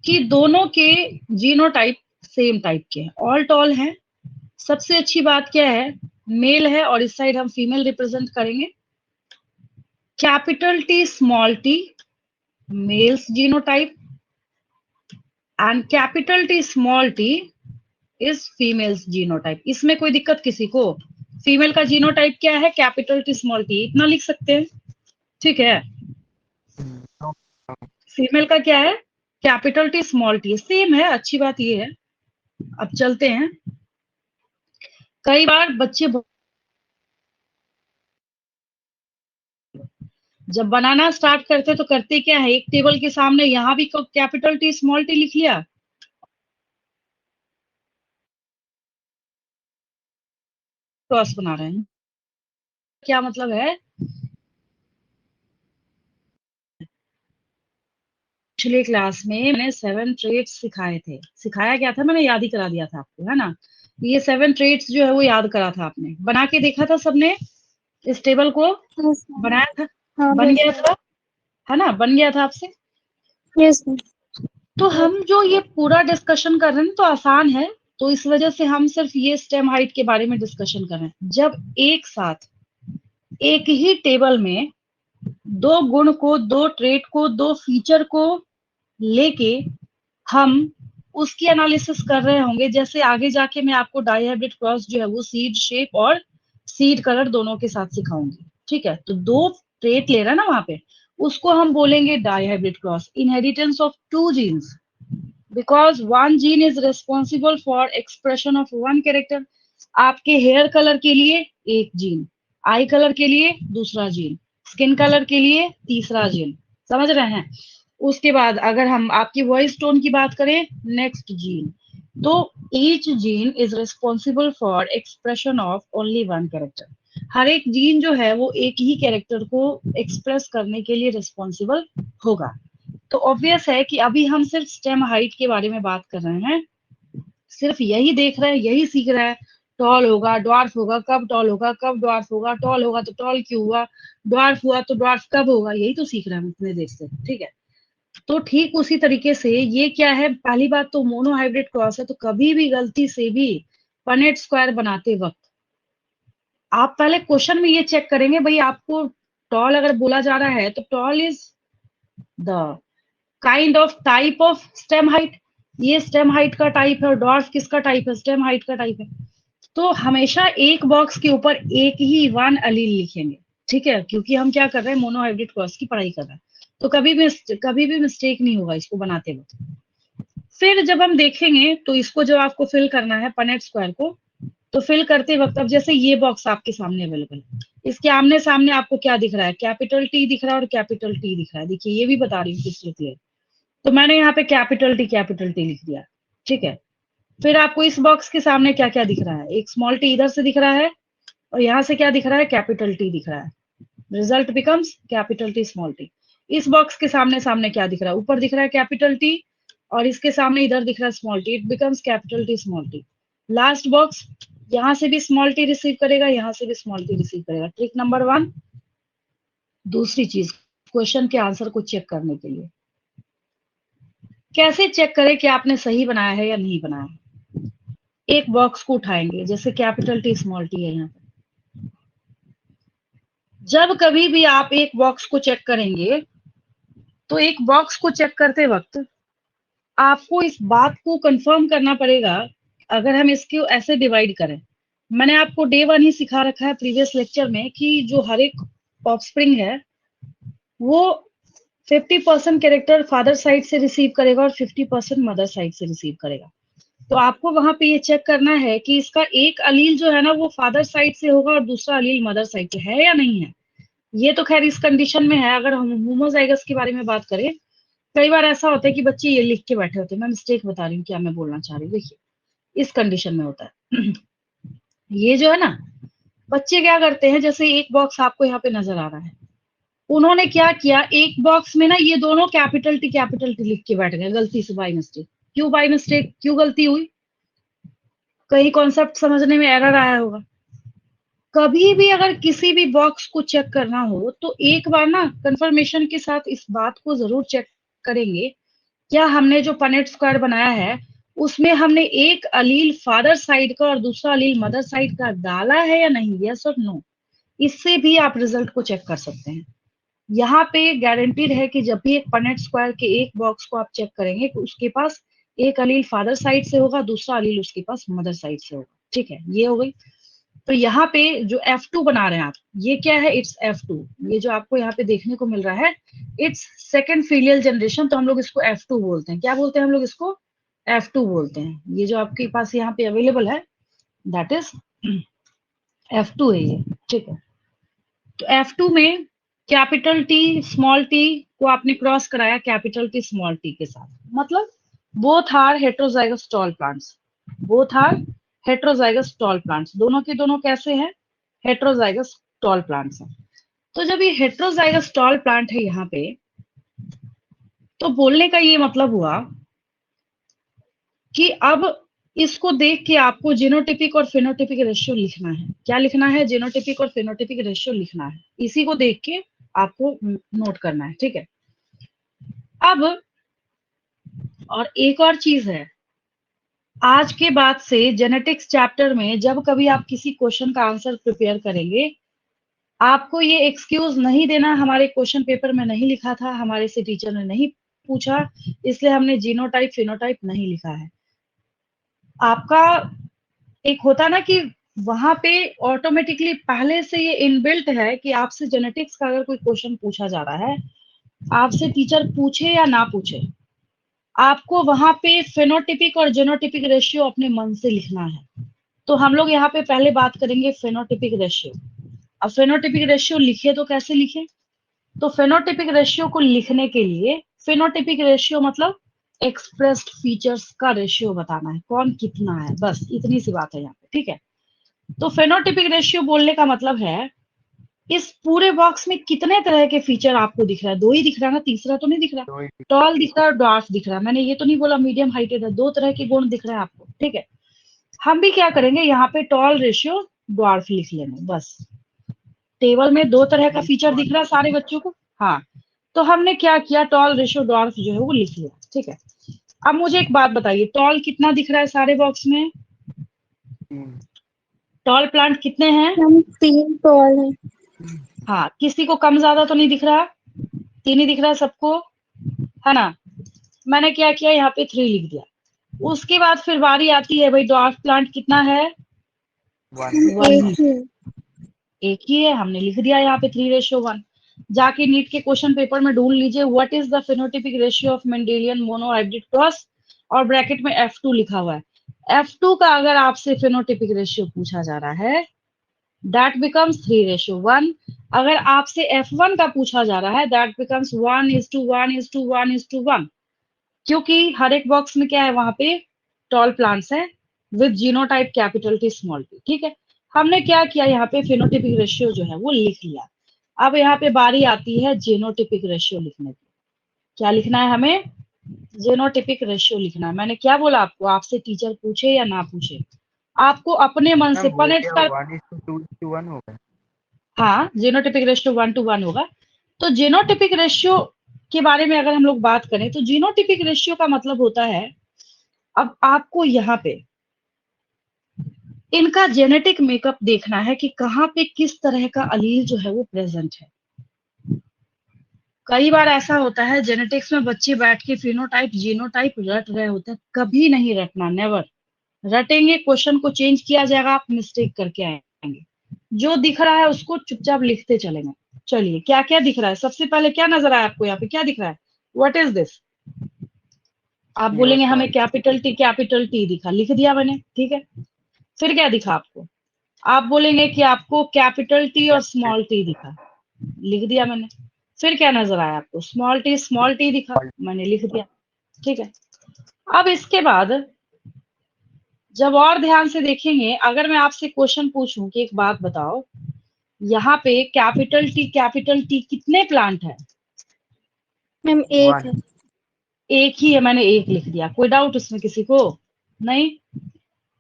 कि दोनों के जीनोटाइप सेम टाइप के हैं, ऑल टॉल हैं। सबसे अच्छी बात क्या है, मेल है और इस साइड हम फीमेल रिप्रेजेंट करेंगे। Capital T small t males genotype and capital T small t is females genotype. इसमें कोई दिक्कत किसी को? फीमेल का जीनोटाइप क्या है? कैपिटल T स्मॉल t, इतना लिख सकते हैं, ठीक है। फीमेल का क्या है? Capital T small t, same है। अच्छी बात ये है। अब चलते हैं, कई बार बच्चे जब बनाना स्टार्ट करते तो करते क्या है, एक टेबल के सामने यहाँ भी कैपिटल T स्मॉल t लिख लिया, क्रॉस बना रहे हैं। क्या मतलब है? पिछले क्लास में मैंने 7 ट्रेट्स सिखाए थे। सिखाया क्या था? मैंने याद ही करा दिया था आपको, है ना। ये 7 ट्रेट्स जो है वो याद करा था आपने, बना के देखा था सबने, इस टेबल को यस मैम। बनाया था, हाँ बन यस गया था, है ना, बन गया था आपसे। Yes ma'am. तो हम जो ये पूरा डिस्कशन कर रहे हैं तो आसान है, तो इस वजह से हम सिर्फ ये स्टेम हाइट के बारे में डिस्कशन कर रहे हैं। जब एक साथ एक ही टेबल में दो गुण को, दो ट्रेट को, दो फीचर को लेके हम उसकी एनालिसिस कर रहे होंगे, जैसे आगे जाके मैं आपको डाइहाइब्रिड क्रॉस जो है वो सीड शेप और सीड कलर दोनों के साथ सिखाऊंगी, ठीक है। तो दो ट्रेट ले रहा है ना वहां पे, उसको हम बोलेंगे dihybrid cross. Inheritance of two genes, because one gene is responsible for expression of one character. आपके हेयर कलर के लिए एक जीन, आई कलर के लिए दूसरा जीन, स्किन कलर के लिए तीसरा जीन, समझ रहे हैं। उसके बाद अगर हम आपकी वॉइस टोन की बात करें, नेक्स्ट जीन। तो each gene is responsible for expression of only one character. हर एक जीन जो है वो एक ही कैरेक्टर को एक्सप्रेस करने के लिए रिस्पॉन्सिबल होगा। तो ऑब्वियस है कि अभी हम सिर्फ स्टेम हाइट के बारे में बात कर रहे हैं, सिर्फ यही देख रहे हैं, यही सीख रहे हैं। टॉल होगा, ड्वार्फ होगा, कब टॉल होगा, कब ड्वार्फ होगा, टॉल होगा तो टॉल क्यों हुआ, ड्वार्फ हुआ तो ड्वार्फ कब होगा, यही तो सीख रहे हैं हम इतने देर से, ठीक है। तो ठीक उसी तरीके से ये क्या है, पहली बात तो मोनो हाइब्रिड क्रॉस है। तो कभी भी गलती से भी पनेट स्क्वायर बनाते वक्त आप पहले क्वेश्चन में ये चेक करेंगे, भाई आपको टॉल अगर बोला जा रहा है तो tall is the kind of type of stem height, ये स्टेम हाइट का टाइप है, और डॉर्फ किसका टाइप है, स्टेम हाइट का टाइप है। तो हमेशा एक बॉक्स के ऊपर एक ही वन अलील लिखेंगे, ठीक है, क्योंकि हम क्या कर रहे हैं, मोनो हाइब्रिड क्रॉस की पढ़ाई कर रहे हैं। तो कभी भी मिस्टेक नहीं होगा इसको बनाते वक्त। फिर जब हम देखेंगे तो इसको जब आपको फिल करना है पनेट स्क्वायर को, तो फिल करते वक्त अब जैसे ये बॉक्स आपके सामने अवेलेबल है, इसके आमने सामने आपको क्या दिख रहा है, कैपिटल टी दिख रहा है और कैपिटल टी दिख रहा है। देखिए ये भी बता रही हूँ किस लिए। तो मैंने यहाँ पे कैपिटल टी लिख दिया, ठीक है। फिर आपको इस बॉक्स के सामने क्या क्या दिख रहा है, एक स्मॉल टी इधर से दिख रहा है और यहाँ से क्या दिख रहा है, कैपिटल टी दिख रहा है। Result becomes capital T small T. इस बॉक्स के सामने सामने क्या दिख रहा है, ऊपर दिख रहा है कैपिटल टी और इसके सामने इधर दिख रहा है small T, it becomes capital T small T. Last box, यहाँ से भी स्मॉल टी रिसीव करेगा, यहाँ से भी स्मॉल टी रिसीव करेगा। Trick number 1। दूसरी चीज, क्वेश्चन के आंसर को चेक करने के लिए कैसे चेक करें कि आपने सही बनाया है या नहीं बनाया। एक बॉक्स को उठाएंगे, जैसे कैपिटल टी स्मॉल टी है यहाँ पे। जब कभी भी आप एक बॉक्स को चेक करेंगे तो एक बॉक्स को चेक करते वक्त आपको इस बात को कंफर्म करना पड़ेगा। अगर हम इसको ऐसे डिवाइड करें, मैंने आपको डे 1 ही सिखा रखा है प्रीवियस लेक्चर में कि जो हर एक ऑफस्प्रिंग है वो 50% कैरेक्टर फादर साइड से रिसीव करेगा और 50% मदर साइड से रिसीव करेगा। तो आपको वहां पे ये चेक करना है कि इसका एक अलील जो है ना वो फादर साइड से होगा और दूसरा अलील मदर साइड से है या नहीं है। ये तो खैर इस कंडीशन में है। अगर हम होमोजाइगस के बारे में बात करें, कई बार ऐसा होता है कि बच्चे ये लिख के बैठे होते हैं, मैं मिस्टेक बता रही हूँ क्या मैं बोलना चाह रही हूँ। देखिए इस कंडीशन में होता है ये जो है ना, बच्चे क्या करते हैं, जैसे एक बॉक्स आपको यहाँ पे नजर आ रहा है, उन्होंने क्या किया, एक बॉक्स में ना ये दोनों कैपिटल टी लिख के बैठ गए गलती से, बाय मिस्टेक। क्यों बाय मिस्टेक, क्यों गलती हुई, कहीं कॉन्सेप्ट समझने में एरर आया होगा। कभी भी अगर किसी भी बॉक्स को चेक करना हो तो एक बार ना कंफर्मेशन के साथ इस बात को जरूर चेक करेंगे, क्या हमने जो पनेट स्क्वायर बनाया है उसमें हमने एक अलील फादर साइड का और दूसरा अलील मदर साइड का डाला है या नहीं, यस और नो। इससे भी आप रिजल्ट को चेक कर सकते हैं। यहाँ पे गारंटीड है कि जब भी एक पनेट स्क्वायर के एक बॉक्स को आप चेक करेंगे तो उसके पास एक अलील फादर साइड से होगा, दूसरा अलील उसके पास मदर साइड से होगा, ठीक है। ये हो गई। तो यहाँ पे जो F2 बना रहे हैं आप, ये क्या है, इट्स F2। ये जो आपको यहाँ पे देखने को मिल रहा है इट्स सेकंड फीलियल जनरेशन, तो हम लोग इसको F2 बोलते हैं। क्या बोलते हैं हम लोग इसको, F2 बोलते हैं। ये जो आपके पास यहाँ पे अवेलेबल है दैट इज F2 है ये, ठीक है। तो F2 में कैपिटल टी स्मॉल टी को आपने क्रॉस कराया कैपिटल टी स्मॉल टी के साथ, मतलब both are heterozygous tall plants, both are heterozygous tall plants, दोनों के दोनों कैसे हैं, हेट्रोजाइगस टॉल प्लांट्स हैं। तो जब ये हेट्रोजाइगस टॉल प्लांट है यहाँ पे, तो बोलने का ये मतलब हुआ कि अब इसको देख के आपको जीनोटिपिक और फेनोटिपिक रेशियो लिखना है। क्या लिखना है, जीनोटिपिक और फेनोटिपिक रेशियो लिखना है। इसी को देख के आपको नोट करना है, ठीक है। अब और एक और चीज है, आज के बाद से जेनेटिक्स चैप्टर में जब कभी आप किसी क्वेश्चन का आंसर प्रिपेयर करेंगे, आपको ये एक्सक्यूज नहीं देना हमारे क्वेश्चन पेपर में नहीं लिखा था, हमारे से टीचर ने नहीं पूछा, इसलिए हमने जीनोटाइप फिनोटाइप नहीं लिखा है। आपका एक होता ना कि वहां पे ऑटोमेटिकली पहले से ये इनबिल्ट है कि आपसे जेनेटिक्स का अगर कोई क्वेश्चन पूछा जा रहा है, आपसे टीचर पूछे या ना पूछे, आपको वहां पे फेनोटिपिक और जेनोटिपिक रेशियो अपने मन से लिखना है। तो हम लोग यहाँ पे पहले बात करेंगे फेनोटिपिक रेशियो। अब फेनोटिपिक रेशियो लिखे तो कैसे लिखे? तो फेनोटिपिक रेशियो को लिखने के लिए, फेनोटिपिक रेशियो मतलब एक्सप्रेस्ड फीचर्स का रेशियो बताना है, कौन कितना है, बस इतनी सी बात है यहाँ पे, ठीक है। तो फेनोटिपिक रेशियो बोलने का मतलब है इस पूरे बॉक्स में कितने तरह के फीचर आपको दिख रहा है? 2 ही दिख रहा है ना, तीसरा तो नहीं दिख रहा। तो ही टॉल दिख रहा है और ड्वार्फ दिख रहा है। मैंने ये तो नहीं बोला मीडियम हाइटेड है, 2 तरह के गुण दिख रहे हैं आपको, ठीक है। हम भी क्या करेंगे, यहाँ पे टॉल रेशियो ड्वार्फ लिख लेंगे बस। टेबल में 2 तरह का फीचर दिख रहा है सारे बच्चों को, हाँ। तो हमने क्या किया, टॉल रेशियो ड्वार्फ जो है वो लिख लिया, ठीक है। अब मुझे एक बात बताइए, टॉल कितना दिख रहा है सारे बॉक्स में? 3 टॉल प्लांट कितने हैं? हम 3 टॉल है। हाँ, किसी को कम ज्यादा तो नहीं दिख रहा? 3 ही दिख रहा है सबको, है ना। मैंने क्या किया, यहाँ पे 3 लिख दिया। उसके बाद फिर बारी आती है भाई, ड्वार्फ प्लांट कितना है? 1 1 एक ही है। एक ही है, हमने लिख दिया यहाँ पे 3:1। जाके नीट के क्वेश्चन पेपर में ढूंढ लीजिए, what is the phenotypic ratio of Mendelian monohybrid cross, और ब्रैकेट में F2 लिखा हुआ है। F2 का अगर आपसे फेनोटिपिक रेशियो पूछा जा रहा है, दैट बिकम्स 3:1। अगर आपसे F1 का पूछा जा रहा है, दैट बिकम्स 1:1:1:1, क्योंकि हर एक बॉक्स में क्या है, वहां पे टॉल प्लांट्स है with genotype capital T small T, ठीक है। हमने क्या किया, यहाँ पे फेनोटिपिक रेशियो जो है वो लिख लिया। अब यहाँ पे बारी आती है जेनोटिपिक रेशियो लिखने की। क्या लिखना है हमें? जेनोटिपिक रेशियो लिखना है। मैंने क्या बोला आपको, आपसे टीचर पूछे या ना पूछे, आपको अपने मन से मैम हो पनेट गया कर, 1:2:1 हो गया। हाँ जेनोटिपिक रेशियो 1:1 होगा। तो जेनोटिपिक रेशियो के बारे में अगर हम लोग बात करें, तो जीनोटिपिक रेशियो का मतलब होता है, अब आपको यहाँ पे इनका जेनेटिक मेकअप देखना है कि कहाँ पे किस तरह का अलील जो है वो प्रेजेंट है। कई बार ऐसा होता है जेनेटिक्स में बच्चे बैठ के फिनोटाइप जीनोटाइप रट रहे होते हैं, कभी नहीं रटना, नेवर। रटेंगे क्वेश्चन को चेंज किया जाएगा, आप मिस्टेक करके आएंगे। जो दिख रहा है उसको चुपचाप लिखते चलेंगे। चलिए, क्या क्या दिख रहा है? सबसे पहले क्या नजर आया आपको? यहाँ पे क्या दिख रहा है? What is this? आप बोलेंगे हमें कैपिटल टी दिखा, लिख दिया मैंने, ठीक है। फिर क्या दिखा आपको? आप बोलेंगे कि आपको कैपिटल टी और स्मॉल टी दिखा, लिख दिया मैंने। फिर क्या नजर आया आपको? स्मॉल टी दिखा, मैंने लिख दिया, ठीक है। अब इसके बाद जब और ध्यान से देखेंगे, अगर मैं आपसे क्वेश्चन पूछूं कि एक बात बताओ, यहाँ पे कैपिटल टी कितने प्लांट है? मैम एक 1 है। एक ही है, मैंने एक लिख दिया। कोई डाउट इसमें किसी को? नहीं।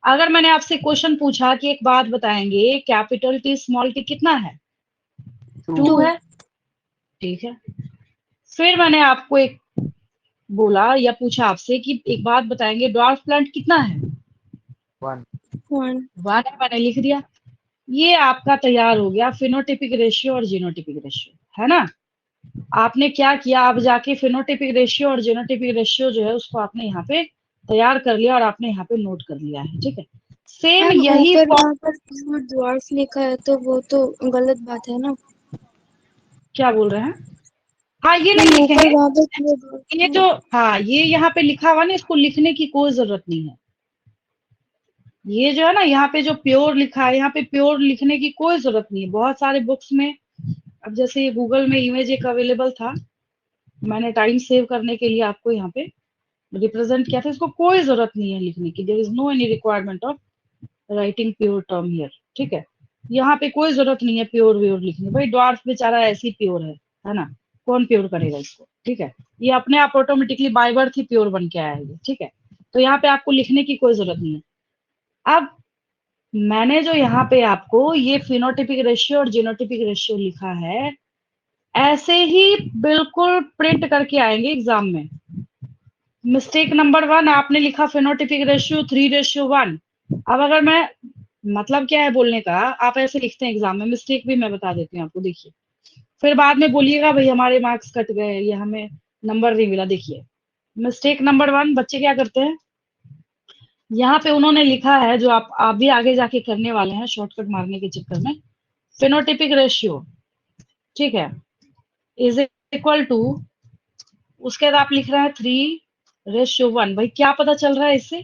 अगर मैंने आपसे क्वेश्चन पूछा कि एक बात बताएंगे, कैपिटल टी स्मॉल टी कितना है? 2 2। है, ठीक है। फिर मैंने आपको एक बोला या पूछा आपसे कि एक बात बताएंगे, ड्वार्फ प्लांट कितना है? 1 1। 1 है, मैंने लिख दिया। ये आपका तैयार हो गया फिनोटिपिक रेशियो और जीनोटिपिक रेशियो, है ना। आपने क्या किया, आप जाके फिनोटिपिक रेशियो और जीनोटिपिक रेशियो जो है उसको आपने यहाँ पे तैयार कर लिया और आपने यहाँ पे नोट कर लिया है, ठीक है। सेम मैम यही ऊपर वहाँ पर ड्वार्फ लिखा है तो वो तो गलत बात है ना। क्या बोल रहे हैं? हाँ, ये नहीं मैम ऊपर लिखेंगे। वहाँ पर पूरे dwarf ये में- जो, हाँ ये यहाँ पे लिखा हुआ ना, इसको लिखने की कोई जरूरत नहीं है। ये जो है ना, यहाँ पे जो प्योर लिखा है, यहाँ पे प्योर लिखने की कोई जरूरत नहीं है। बहुत सारे बुक्स में, अब जैसे ये गूगल में इमेज एक अवेलेबल था, मैंने टाइम सेव करने के लिए आपको यहाँ पे रिप्रेजेंट किया था। इसको कोई जरूरत नहीं है लिखने की, there is no any requirement of writing pure term here, ठीक है। यहाँ पे कोई जरूरत नहीं है प्योर व्योर लिखने, भाई ड्वार्फ बेचारा ऐसी प्योर है ना। कौन प्योर करेगा इसको, ठीक है। ये अपने आप automatically by birth he pure बन के आया है, ठीक है। तो यहाँ पे आपको लिखने की कोई जरूरत नहीं है। अब मैंने जो यहाँ पे आपको ये फिनोटिपिक रेशियो और जीनोटिपिक रेशियो लिखा है, ऐसे ही बिल्कुल प्रिंट करके आएंगे एग्जाम में। मिस्टेक नंबर 1 आपने लिखा फेनोटिपिक रेशियो 3:1। अब अगर मैं, मतलब क्या है बोलने का, आप ऐसे लिखते हैं एग्जाम में, मिस्टेक भी मैं बता देती हूँ आपको, देखिए। फिर बाद में बोलिएगा भाई हमारे मार्क्स कट गए या हमें नंबर नहीं मिला। देखिए, मिस्टेक नंबर 1 बच्चे क्या करते हैं, यहाँ पे उन्होंने लिखा है, जो आप भी आगे जाके करने वाले हैं शॉर्टकट मारने के चक्कर में, फेनोटिपिक रेशियो, ठीक है, इज इक्वल टू, उसके बाद आप लिख रहे हैं 3:1। भाई क्या पता चल रहा है इससे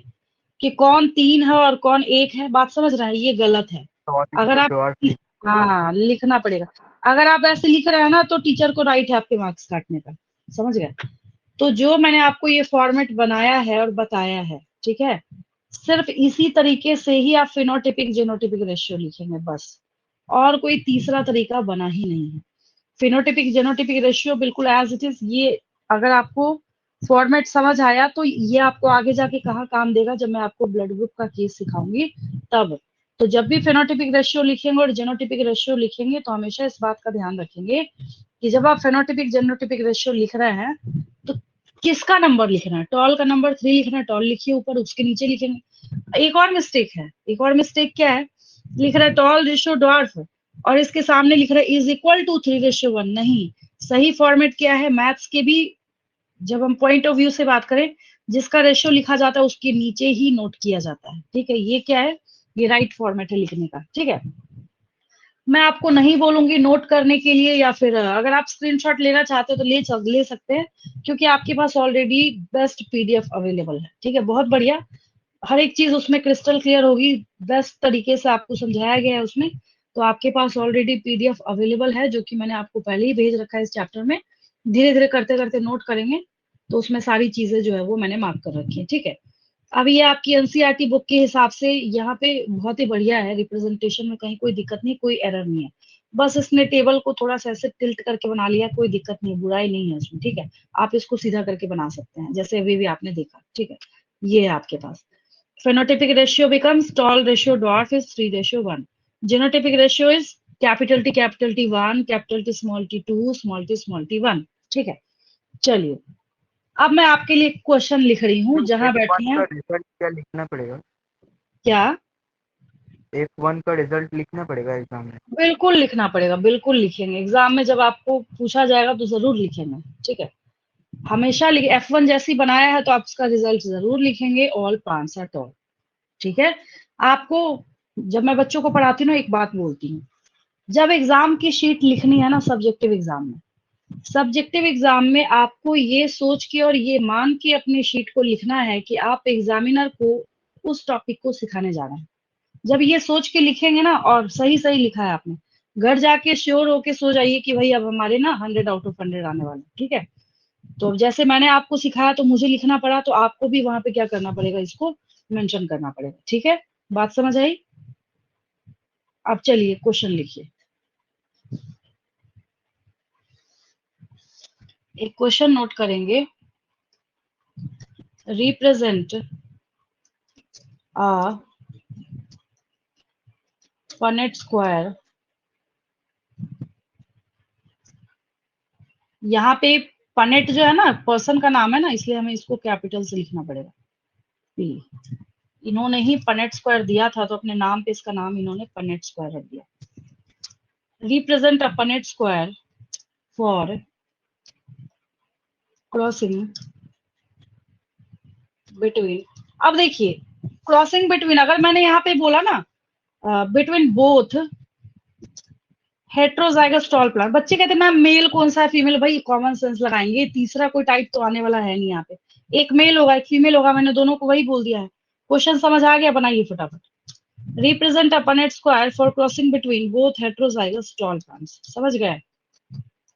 कि कौन 3 है और कौन 1 है? बात समझ रहे हैं? ये गलत है। टॉल अगर टू आप, डॉर्फ लिख। हाँ लिखना पड़ेगा। अगर आप ऐसे लिख रहे हैं ना तो टीचर को राइट है आपके मार्क्स काटने का, समझ गए? तो जो मैंने आपको ये फॉर्मेट बनाया है और बताया है, ठीक है, सिर्फ इसी तरीके से ही आप फिनोटिपिक जेनोटिपिक रेशियो लिखेंगे बस, और कोई तीसरा तरीका बना ही नहीं है। फिनोटिपिक जेनोटिपिक रेशियो बिल्कुल एज इट इज। ये अगर आपको फॉर्मेट समझ आया तो ये आपको आगे जाके कहाँ काम देगा, जब मैं आपको ब्लड ग्रुप का केस सिखाऊंगी तब। तो जब भी फेनोटिपिक रेशियो लिखेंगे और जेनोटिपिक रेशियो लिखेंगे तो हमेशा इस बात का ध्यान रखेंगे कि जब आप फेनोटिपिक जेनोटिपिक रेशियो लिख रहे हैं तो किसका नंबर लिखना है। टॉल का नंबर 3 लिखना है, टॉल लिखिए ऊपर, उसके नीचे लिखेंगे। एक और मिस्टेक है, एक और मिस्टेक क्या है, लिख रहा है टॉल रेशियो डॉर्फ और इसके सामने लिख रहा है इज इक्वल टू 3:1। नहीं, सही फॉर्मेट क्या है मैथ्स के भी, जब हम पॉइंट ऑफ व्यू से बात करें, जिसका रेशियो लिखा जाता है उसके नीचे ही नोट किया जाता है, ठीक है। ये क्या है, ये राइट फॉर्मेट है लिखने का, ठीक है। मैं आपको नहीं बोलूंगी नोट करने के लिए, या फिर अगर आप स्क्रीनशॉट लेना चाहते हो तो ले सकते हैं, क्योंकि आपके पास ऑलरेडी बेस्ट पीडीएफ अवेलेबल है, ठीक है। बहुत बढ़िया, हर एक चीज उसमें क्रिस्टल क्लियर होगी, बेस्ट तरीके से आपको समझाया गया है उसमें। तो आपके पास ऑलरेडी पीडीएफ अवेलेबल है, जो कि मैंने आपको पहले ही भेज रखा है इस चैप्टर में। धीरे धीरे करते करते नोट करेंगे तो उसमें सारी चीजें जो है वो मैंने मार्क कर रखी है, ठीक है। अब ये आपकी एनसीईआरटी बुक के हिसाब से यहाँ पे बहुत ही बढ़िया है, रिप्रेजेंटेशन में कहीं कोई दिक्कत नहीं, कोई एरर नहीं है। बस इसने टेबल को थोड़ा सा ऐसे टिल्ट करके बना लिया, कोई दिक्कत नहीं, बुराई नहीं है इसमें, ठीक है। आप इसको सीधा करके बना सकते हैं जैसे अभी भी आपने देखा, ठीक है। ये है आपके पास, phenotypic ratio becomes tall ratio dwarf is 3:1. Genotypic ratio is capital T 1, capital T small t 2, small t 1, ठीक है। चलिए, अब मैं आपके लिए क्वेश्चन लिख रही हूँ, जहां F1 बैठे हैं। का रिजल्ट क्या लिखना पड़ेगा? क्या? F1 का रिजल्ट लिखना पड़ेगा एग्जाम में? बिल्कुल लिखना पड़ेगा, बिल्कुल लिखेंगे एग्जाम में, जब आपको पूछा जाएगा तो जरूर लिखेंगे, ठीक है। हमेशा लिखे, F1 जैसी बनाया है तो आप उसका रिजल्ट जरूर लिखेंगे, ऑल पांच एट ऑल, ठीक है। आपको, जब मैं बच्चों को पढ़ाती हूँ ना, एक बात बोलती हूँ, जब एग्जाम की शीट लिखनी है ना, सब्जेक्टिव एग्जाम में, सब्जेक्टिव एग्जाम में आपको ये सोच के और ये मान के अपनी शीट को लिखना है कि आप एग्जामिनर को उस टॉपिक को सिखाने जा रहे हैं। जब ये सोच के लिखेंगे ना, और सही सही लिखा है आपने, घर जाके श्योर होके सो जाइए कि भाई अब हमारे ना 100 आउट ऑफ 100 आने वाले, ठीक है। तो जैसे मैंने आपको सिखाया तो मुझे लिखना पड़ा, तो आपको भी वहां पे क्या करना पड़ेगा, इसको मेंशन करना पड़ेगा, ठीक है। बात समझ आई? अब चलिए क्वेश्चन लिखिए। एक क्वेश्चन नोट करेंगे, रिप्रेजेंट a Punnett स्क्वायर। यहाँ पे पनेट जो है ना, पर्सन का नाम है ना, इसलिए हमें इसको कैपिटल से लिखना पड़ेगा, पी। इन्होंने ही पनेट स्क्वायर दिया था तो अपने नाम पे इसका नाम इन्होंने पनेट स्क्वायर रख दिया। Represent a Punnett square for crossing between. अब देखिए, क्रॉसिंग बिटवीन, अगर मैंने यहाँ पे बोला ना between both heterozygous tall plant, बच्चे कहते हैं मैम मेल कौन सा है फीमेल, भाई कॉमन सेंस लगाएंगे, तीसरा कोई टाइप तो आने वाला है नहीं यहाँ पे। एक मेल होगा एक फीमेल होगा, मैंने दोनों को वही बोल दिया है। क्वेश्चन समझ आ गया? बनाइए फटाफट। Represent a Punnett square for crossing between both heterozygous tall plants. समझ गए?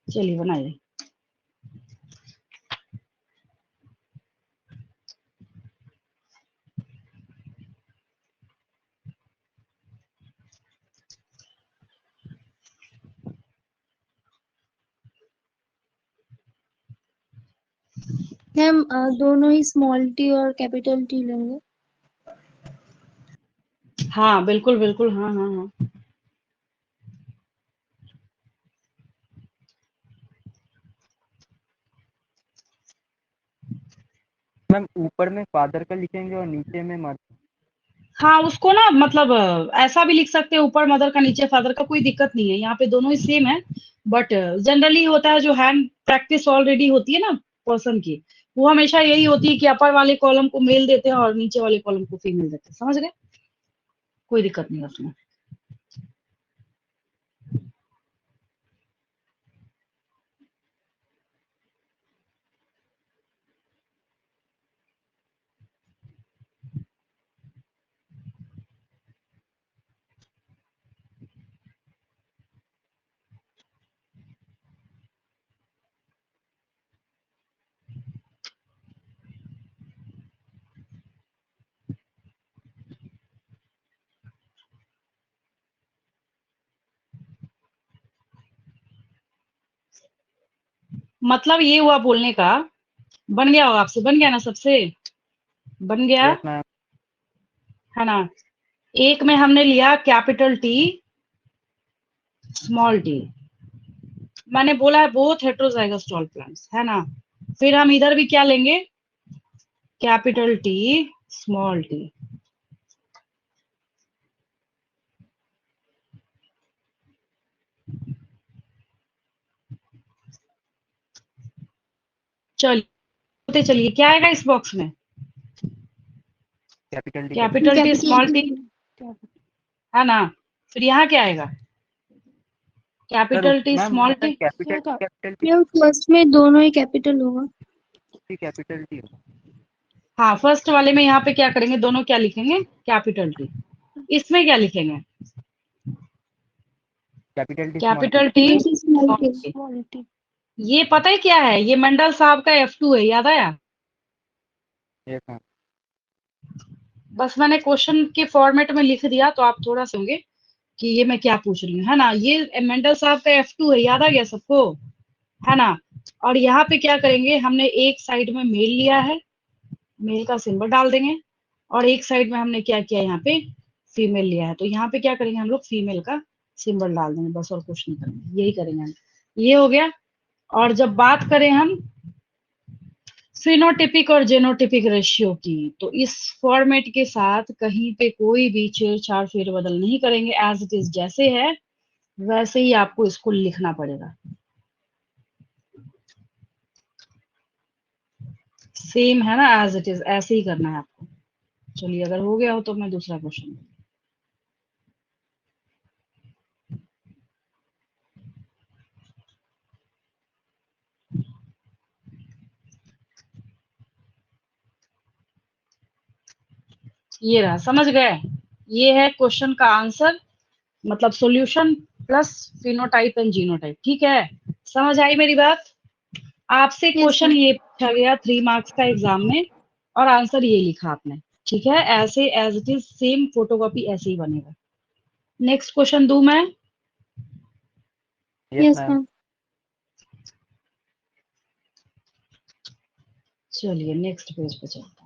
चलिए बनाइए। मैम दोनों ही स्मॉल टी और कैपिटल टी लेंगे। हाँ बिल्कुल बिल्कुल, हाँ हाँ हाँ। मैम ऊपर में फादर का लिखेंगे और नीचे में मदर। हाँ, उसको ना मतलब ऐसा भी लिख सकते हैं, ऊपर मदर का नीचे फादर का, कोई दिक्कत नहीं है, यहाँ पे दोनों ही सेम है। बट जनरली होता है, जो हैंड प्रैक्टिस ऑलरेडी होती है ना पर्सन की, वो हमेशा यही होती है कि अपर वाले कॉलम को मेल देते हैं और नीचे वाले कॉलम को फीमेल देते हैं। समझ गए? कोई दिक्कत नहीं है उसमें। मतलब ये हुआ बोलने का, बन गया होगा आपसे, बन गया ना सबसे? बन गया यस मैम। है ना? एक में हमने लिया कैपिटल टी स्मॉल टी, मैंने बोला है बोथ हेटेरोजाइगस टॉल प्लांट्स, है ना? फिर हम इधर भी क्या लेंगे? Capital T small T. चलिए चलिए, क्या आएगा इस बॉक्स में? कैपिटल टी करेंगे। Capital T capital small T, है ना? फिर यहाँ क्या आएगा? Sir capital T ma'am small sir T. Capital T ma'am first में दोनों ही कैपिटल होगा। कैपिटल टी हाँ, फर्स्ट वाले में यहाँ पे क्या करेंगे? दोनों क्या लिखेंगे? Capital T. इसमें क्या लिखेंगे? Capital T small T. Capital T small small T. T. ये पता है क्या है? ये मंडल साहब का F2 है, याद आया? Yes ma'am. बस मैंने क्वेश्चन के फॉर्मेट में लिख दिया, तो आप थोड़ा सा होंगे कि ये मैं क्या पूछ रही हूँ, है ना? ये मेंडल साहब का F2 है, याद आ गया सबको, है ना? और यहाँ पे क्या करेंगे? हमने एक साइड में मेल लिया है, मेल का सिंबल डाल देंगे, और एक साइड में हमने क्या किया? यहाँ पे फीमेल लिया है, तो यहाँ पे क्या करेंगे हम लोग? फीमेल का सिंबल डाल देंगे, बस, और कुछ नहीं करेंगे, यही करेंगे हम। ये हो गया। और जब बात करें हम फिनोटिपिक और जेनोटिपिक रेशियो की, तो इस फॉर्मेट के साथ कहीं पे कोई भी छेड़छाड़ फेरबदल नहीं करेंगे, एज इट इज जैसे है वैसे ही आपको इसको लिखना पड़ेगा, सेम है ना, एज इट इज ऐसे ही करना है आपको। चलिए, अगर हो गया हो तो मैं दूसरा क्वेश्चन। ये रहा, समझ गए? ये है क्वेश्चन का आंसर, मतलब solution plus phenotype and genotype. ठीक है, समझ आई मेरी बात? आपसे यस क्वेश्चन मैम। ये पूछा गया 3 मार्क्स का एग्जाम में, और आंसर ये लिखा आपने। ठीक है, ऐसे as it is same photocopy ऐसे ही बनेगा। नेक्स्ट क्वेश्चन दूं मैं? Yes yes ma'am. मैम। चलिए नेक्स्ट पेज पे चलता हूं।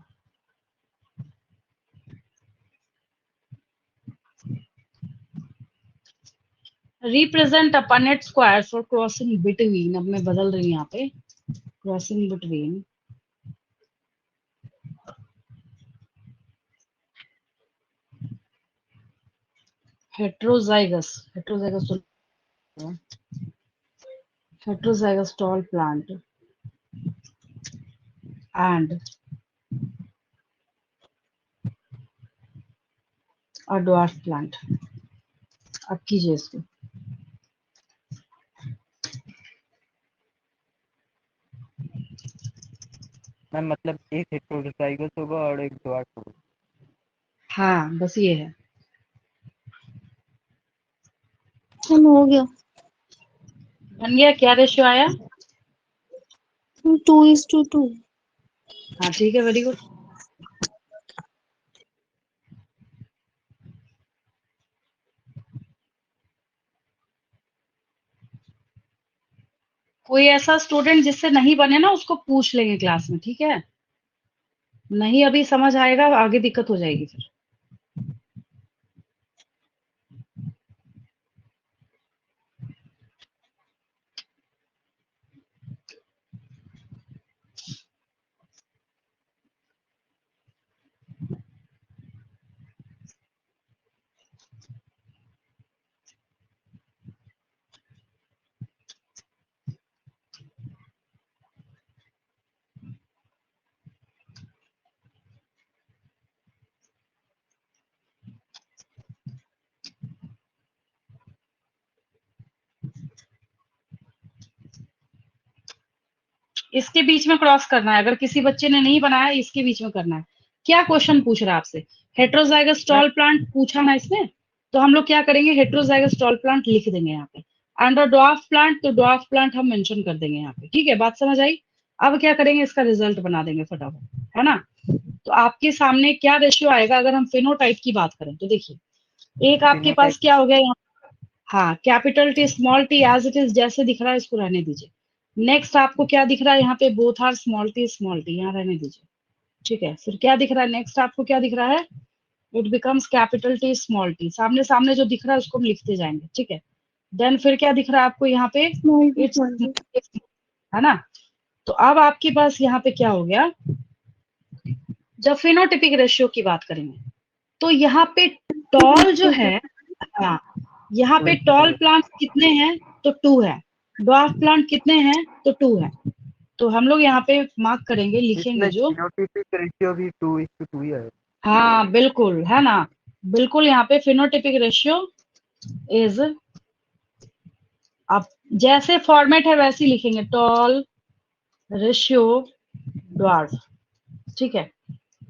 Represent a Punnett square for crossing between, अब मैं बदल रही हूँ यहाँ पे, crossing between heterozygous, heterozygous heterozygous tall plant and a dwarf plant। अब कीजिए इसको। मैम मतलब एक हेटेरोजाइगस होगा और एक ड्वार्फ होगा। हाँ, बस ये है। मैम हो गया। बन गया? क्या रेशियो आया? 2:2। हाँ ठीक है, वेरी गुड। कोई ऐसा स्टूडेंट जिससे नहीं बने ना, उसको पूछ लेंगे क्लास में, ठीक है? नहीं अभी समझ आएगा, आगे दिक्कत हो जाएगी फिर। इसके बीच में क्रॉस करना है, अगर किसी बच्चे ने नहीं बनाया इसके बीच में करना है। क्या क्वेश्चन पूछ रहा है आपसे? हेट्रोजाइगस टॉल प्लांट पूछा ना इसने, तो हम लोग क्या करेंगे, हेट्रोजाइगस टॉल प्लांट लिख देंगे यहाँ पे। अंडर ड्वार्फ प्लांट, तो ड्वार्फ प्लांट हम मेंशन कर देंगे यहाँ पे। ठीक है, बात समझ आई? अब क्या करेंगे, इसका रिजल्ट बना देंगे फटाफट, है ना। तो आपके सामने क्या रेशियो आएगा अगर हम फेनोटाइप की बात करें तो देखिए, एक आपके फिनोटाइप पास क्या हो गया यहाँ, हाँ capital T small T as it is जैसे दिख रहा है इसको रहने दीजिए। नेक्स्ट आपको क्या दिख रहा है यहाँ पे, बोथ आर स्मॉल टी यहाँ रहने दीजिए। ठीक है, फिर क्या दिख रहा है नेक्स्ट आपको, क्या दिख रहा है, it becomes capital T small T, सामने सामने जो दिख रहा है उसको हम लिखते जाएंगे। ठीक है, देन फिर क्या दिख रहा है आपको यहाँ पे, small T it's, small T. है ना। तो अब आपके पास यहाँ पे क्या हो गया, जब फिनोटिपिक रेशियो की बात करेंगे तो यहाँ पे टॉल जो है, हाँ यहाँ पे टॉल प्लांट कितने हैं, तो 2 है। ड्वार्फ प्लांट कितने हैं, तो 2 है। तो हम लोग यहाँ पे मार्क करेंगे, लिखेंगे इसमें जो, फिनोटाइपिक रेशियो भी 2:2 ही है। हाँ बिल्कुल, है ना, बिल्कुल यहाँ पे फिनोटिपिक रेशियो इज, आप जैसे फॉर्मेट है वैसे ही लिखेंगे, टॉल रेशियो ड्वार्फ। ठीक है,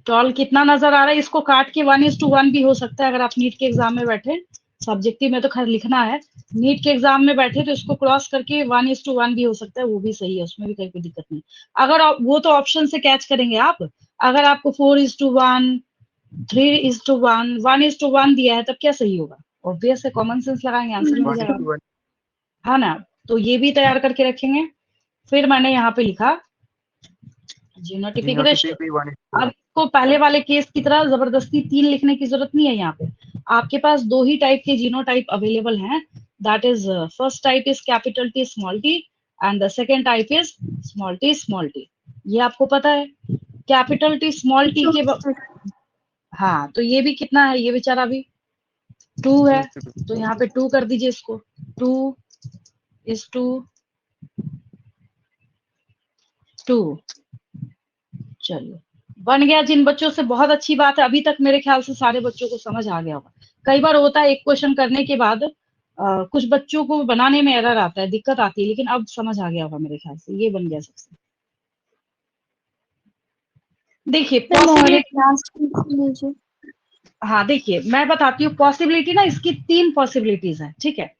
टॉल कितना नजर आ रहा है, इसको काट के 1:1 भी हो सकता है अगर आप नीट के एग्जाम में बैठे, सब्जेक्टिव में तो खैर लिखना है, नीट के एग्जाम में बैठे तो इसको क्रॉस करके 1:1 भी हो सकता है, वो भी सही है, उसमें भी कोई दिक्कत नहीं। अगर वो तो ऑप्शन से कैच करेंगे आप, अगर आपको 4:1, 3:1, 1:1 दिया है तब क्या सही होगा, ऑब्वियस है, कॉमन सेंस लगाएंगे आंसर मिल जाएगा, 1:1 है ना। तो ये भी तैयार करके रखेंगे। फिर मैंने यहाँ पे लिखा जीनोटिपिक रेशियो। फिनोटाइपिक भी 1:1। अब इसको पहले वाले केस की तरह जबरदस्ती 3 लिखने की जरूरत नहीं है, यहाँ पे आपके पास 2 ही टाइप के जीनोटाइप अवेलेबल हैं, that is first type is capital T small T and the second type is small T. ये आपको पता है, कैपिटल टी स्मॉल टी के हाँ, तो ये भी कितना है, ये बेचारा भी 2 है, 2:2 तो यहाँ पे 2 कर दीजिए इसको, 2:2। चलिए, बन गया। जिन बच्चों से, बहुत अच्छी बात है, अभी तक मेरे ख्याल से सारे बच्चों को समझ आ गया होगा। कई बार होता है एक क्वेश्चन करने के बाद कुछ बच्चों को बनाने में एरर आता है, दिक्कत आती है, लेकिन अब समझ आ गया होगा मेरे ख्याल से, ये बन गया सबसे। देखिए मैम और एक पॉसिबिलिटी, लास्ट लीजिए। हाँ देखिए मैं बताती हूँ पॉसिबिलिटी ना, इसकी 3 पॉसिबिलिटीज है। ठीक है,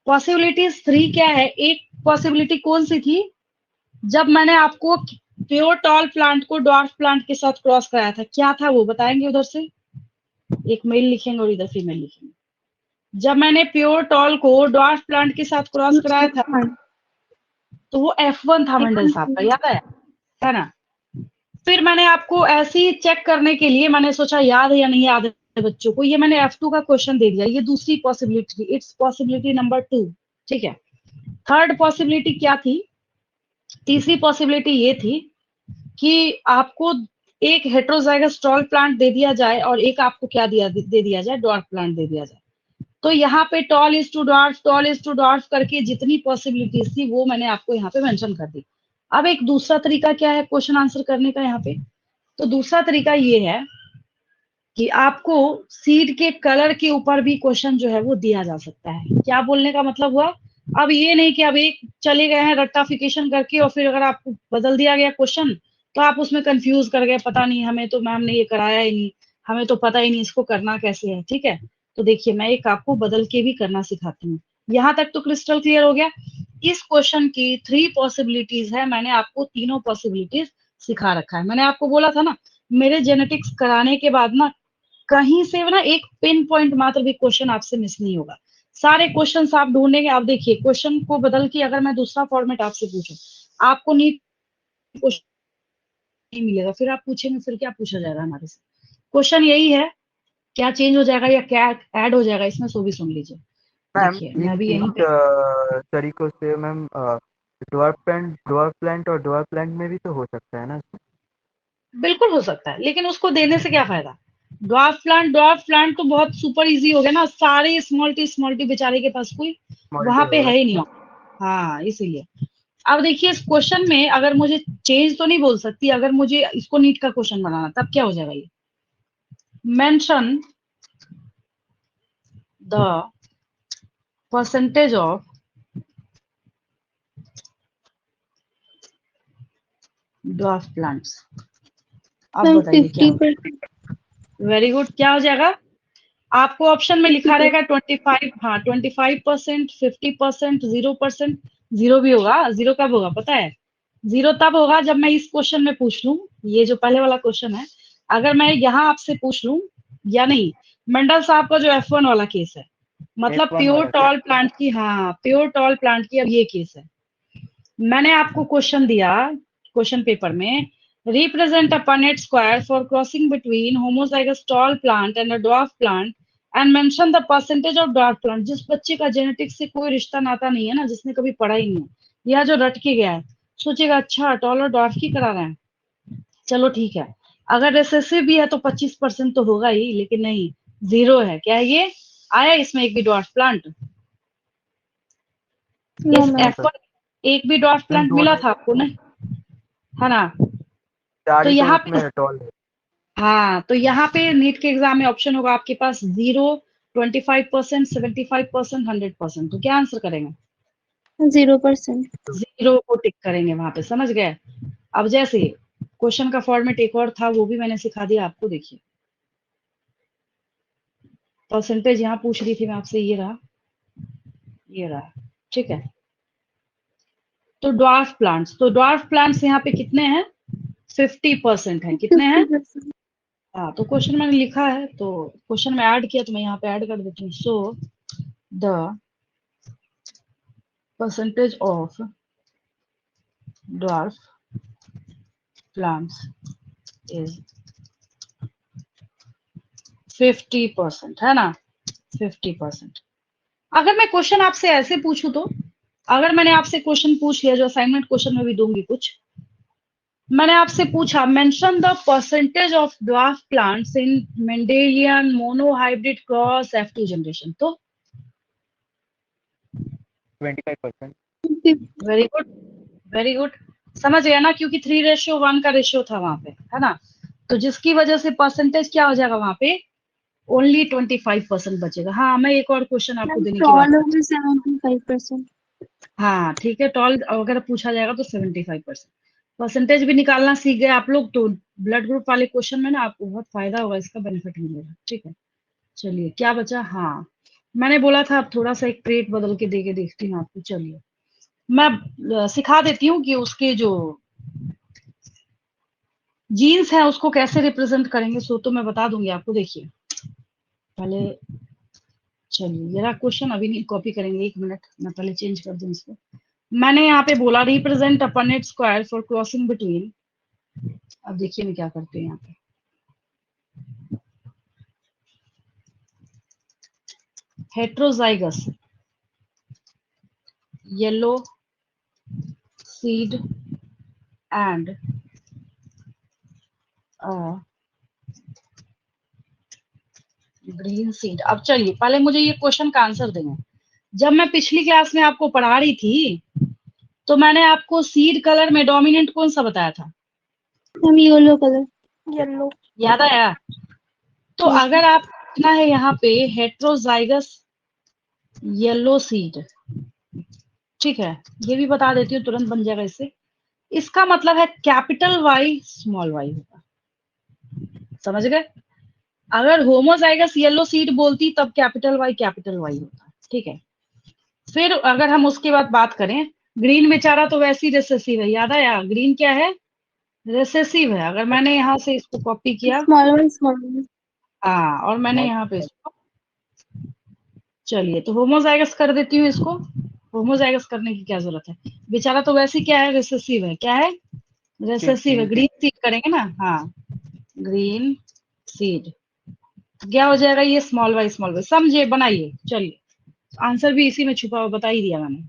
पॉसिबिलिटीज 3 क्या है, एक पॉसिबिलिटी कौन सी थी, जब मैंने आपको प्योर टॉल प्लांट को डॉर्फ प्लांट के साथ क्रॉस कराया था, क्या था वो बताएंगे उधर से, एक मेल लिखेंगे और इधर फीमेल लिखेंगे। जब मैंने प्योर टॉल को डॉर्फ प्लांट के साथ क्रॉस कराया था तो वो F1 था मंडल साहब का, याद है ना। फिर मैंने आपको ऐसे ही चेक करने के लिए मैंने सोचा याद है या नहीं याद है बच्चों को, ये मैंने F2 का क्वेश्चन दे दिया, ये दूसरी पॉसिबिलिटी थी, इट्स पॉसिबिलिटी नंबर 2। ठीक है, थर्ड पॉसिबिलिटी क्या थी, तीसरी पॉसिबिलिटी ये थी कि आपको एक हेट्रोजाइगस टॉल प्लांट दे दिया जाए और एक आपको क्या दे दिया जाए, डॉर्फ प्लांट दे दिया जाए। तो यहाँ पे टॉल इज टू डॉर्फ करके जितनी पॉसिबिलिटीज थी वो मैंने आपको यहाँ पे मेंशन कर दी। अब एक दूसरा तरीका क्या है क्वेश्चन आंसर करने का यहाँ पे, तो दूसरा तरीका ये है कि आपको सीड के कलर के ऊपर भी क्वेश्चन जो है वो दिया जा सकता है। क्या बोलने का मतलब हुआ, अब ये नहीं कि अब एक चले गए हैं रट्टाफिकेशन करके और फिर अगर आपको बदल दिया गया क्वेश्चन तो आप उसमें कंफ्यूज कर गए, पता नहीं हमें तो मैम ने ये कराया ही नहीं, हमें तो पता ही नहीं इसको करना कैसे है। ठीक है, तो देखिए मैं एक आपको बदल के भी करना सिखाती हूँ, यहाँ तक तो क्रिस्टल क्लियर हो गया। इस क्वेश्चन की 3 पॉसिबिलिटीज है, मैंने आपको तीनों पॉसिबिलिटीज सिखा रखा है। मैंने आपको बोला था ना, मेरे जेनेटिक्स कराने के बाद ना कहीं से ना एक पिन पॉइंट मात्र भी क्वेश्चन आपसे मिस नहीं होगा, सारे क्वेश्चंस आप ढूंढेंगे। आप देखिए क्वेश्चन को बदल के अगर मैं दूसरा फॉर्मेट आपसे पूछूं, आपको नीट क्वेश्चन नहीं मिलेगा, फिर आप पूछेंगे फिर क्या पूछा जाएगा हमारे से, क्वेश्चन यही है, क्या चेंज हो जाएगा या क्या ऐड हो जाएगा इसमें, सो भी सुन लीजिए। मैम देखिए इन मैं भी इन यहीं पे, तरीकों से मैम ड्वार्फ प्लांट और ड्वार्फ प्लांट में भी तो हो सकता है ना। बिल्कुल हो सकता है, लेकिन उसको देने से क्या फायदा, ड्वार्फ प्लांट तो बहुत सुपर इजी हो गया ना, सारे स्मॉल टी बेचारे के पास कोई वहां मॉडिफाई पे होगा। है ही नहीं। हाँ इसीलिए, अब देखिए इस क्वेश्चन में अगर मुझे चेंज तो नहीं बोल सकती, अगर मुझे इसको नीट का क्वेश्चन बनाना तब क्या हो जाएगा, ये mention the percentage of dwarf plants. आप मैम बताइए क्या होगा। 50%। वेरी गुड, क्या हो जाएगा? आपको ऑप्शन में लिखा रहेगा 25, हाँ 25%, 50%, 0%। जीरो भी होगा। जीरो कब होगा पता है? जीरो तब होगा जब मैं इस क्वेश्चन में पूछ लूं, ये जो पहले वाला क्वेश्चन है, अगर मैं यहाँ आपसे पूछ लूं या नहीं, मंडल साहब का जो F1 वाला केस है, मतलब F1 प्योर वाला टॉल प्लांट की, हाँ प्योर टॉल प्लांट की, अब ये केस है। मैंने आपको क्वेश्चन दिया क्वेश्चन पेपर में, represent a Punnett square for crossing between homozygous tall plant and a dwarf plant and mention the percentage of dwarf plant. जिस बच्चे का जेनेटिक्स से कोई रिश्ता नाता नहीं है ना, जिसने कभी पढ़ा ही नहीं है, यह जो रट के गया है, सोचेगा अच्छा टॉल और ड्वार्फ की करा रहे हैं, चलो ठीक है। अगर रिसेसिव भी है तो 25% तो होगा ही, लेकिन नहीं, जीरो है। क्या है ये? आया इसमें एक भी ड्वार्फ प्लांट? नो इस मैम। F1 एक भी ड्वार्फ मैम प्लांट दो मिला नहीं, था आपको ना, है ना? चार तो ही तो यहाँ उसमें पे, टॉल है। हाँ तो यहाँ पे नीट के एग्जाम में ऑप्शन होगा आपके पास 0, 25%, 75%, 100%। तो क्या आंसर करेंगे? 0%। जीरो को टिक करेंगे वहां पे, समझ गए? अब जैसे क्वेश्चन का फॉर्मेट एक और था, वो भी मैंने सिखा दिया आपको। देखिए परसेंटेज यहाँ पूछ रही थी मैं आपसे, ये रहा, ये रहा, ठीक है। तो ड्वार्फ प्लांट्स यहाँ पे कितने हैं? 50% है। कितने हैं? 50%। हाँ तो क्वेश्चन मैंने लिखा है, तो क्वेश्चन में ऐड किया, तो मैं यहाँ पे ऐड कर देती हूँ। So the percentage of dwarf plants is 50%, है ना? 50%। अगर मैं क्वेश्चन आपसे ऐसे पूछूं तो, अगर मैंने आपसे क्वेश्चन पूछ लिया, जो असाइनमेंट क्वेश्चन में भी दूंगी कुछ, मैंने आपसे पूछा mention the percentage of dwarf plants in Mendelian monohybrid cross F2 generation, तो 25%। Very good, very good. समझ गया ना, क्योंकि 3:1 का रेशियो था वहां पे, है ना? तो जिसकी वजह से परसेंटेज क्या हो जाएगा वहां पे? ओनली 25% बचेगा। हाँ मैं एक और क्वेश्चन आपको मैम देने की बात टॉल कर, होगी 75%। हाँ ठीक है, टॉल अगर पूछा जाएगा तो 75%। परसेंटेज भी निकालना सीख गए आप लोग, तो ब्लड ग्रुप वाले क्वेश्चन में ना आपको बहुत फायदा होगा, इसका बेनिफिट मिलेगा। ठीक है, चलिए क्या बचा? हाँ मैंने बोला था अब थोड़ा सा एक ट्रेट बदल के दे के देखती हूँ आपको। चलिए मैं सिखा देती हूँ कि उसके जो जीन्स है उसको कैसे रिप्रेजेंट करेंगे, सो तो मैं बता दूंगी आपको। देखिए पहले, चलिए जरा क्वेश्चन अभी नहीं कॉपी करेंगे, 1 मिनट मैं पहले चेंज कर दूं इसको। मैंने यहाँ पे बोला represent a Punnett square for crossing between, अब देखिए मैं क्या करते हैं यहाँ पे, heterozygous yellow seed and green seed. अब चलिए पहले मुझे ये क्वेश्चन का आंसर देंगे। जब मैं पिछली क्लास में आपको पढ़ा रही थी, तो मैंने आपको सीड कलर में डोमिनेंट कौन सा बताया था? Ma'am yellow colour. येलो। याद आया? तो यस अगर आप लिखना है यहाँ पे हेट्रोजाइगस येलो सीड, ठीक है, ये भी बता देती हूँ, तुरंत बन जाएगा इससे। इसका मतलब है कैपिटल वाई स्मॉल वाई होगा, समझ गए? अगर होमोजाइगस येलो सीड बोलती तब कैपिटल वाई होता, ठीक है। फिर अगर हम उसके बाद बात करें, ग्रीन बेचारा तो वैसे ही रिसेसिव है, याद आया? ग्रीन क्या है? रिसेसिव है। अगर मैंने यहाँ से इसको कॉपी किया, स्मॉल वन स्मॉल वन। हाँ, और मैंने स्मॉल। यहाँ पे इसको, चलिए तो होमोजाइगस कर देती हूँ इसको। होमोजाइगस करने की क्या जरूरत है, बेचारा तो वैसे ही क्या है? रिसेसिव है। क्या है? रिसेसिव है। Green tea. ग्रीन सीड करेंगे ना, हाँ ग्रीन सीड। क्या हो जाएगा? ये स्मॉल वाई, समझे? बनाइए। चलिए आंसर भी इसी में छुपा हुआ बता ही दिया मैंने।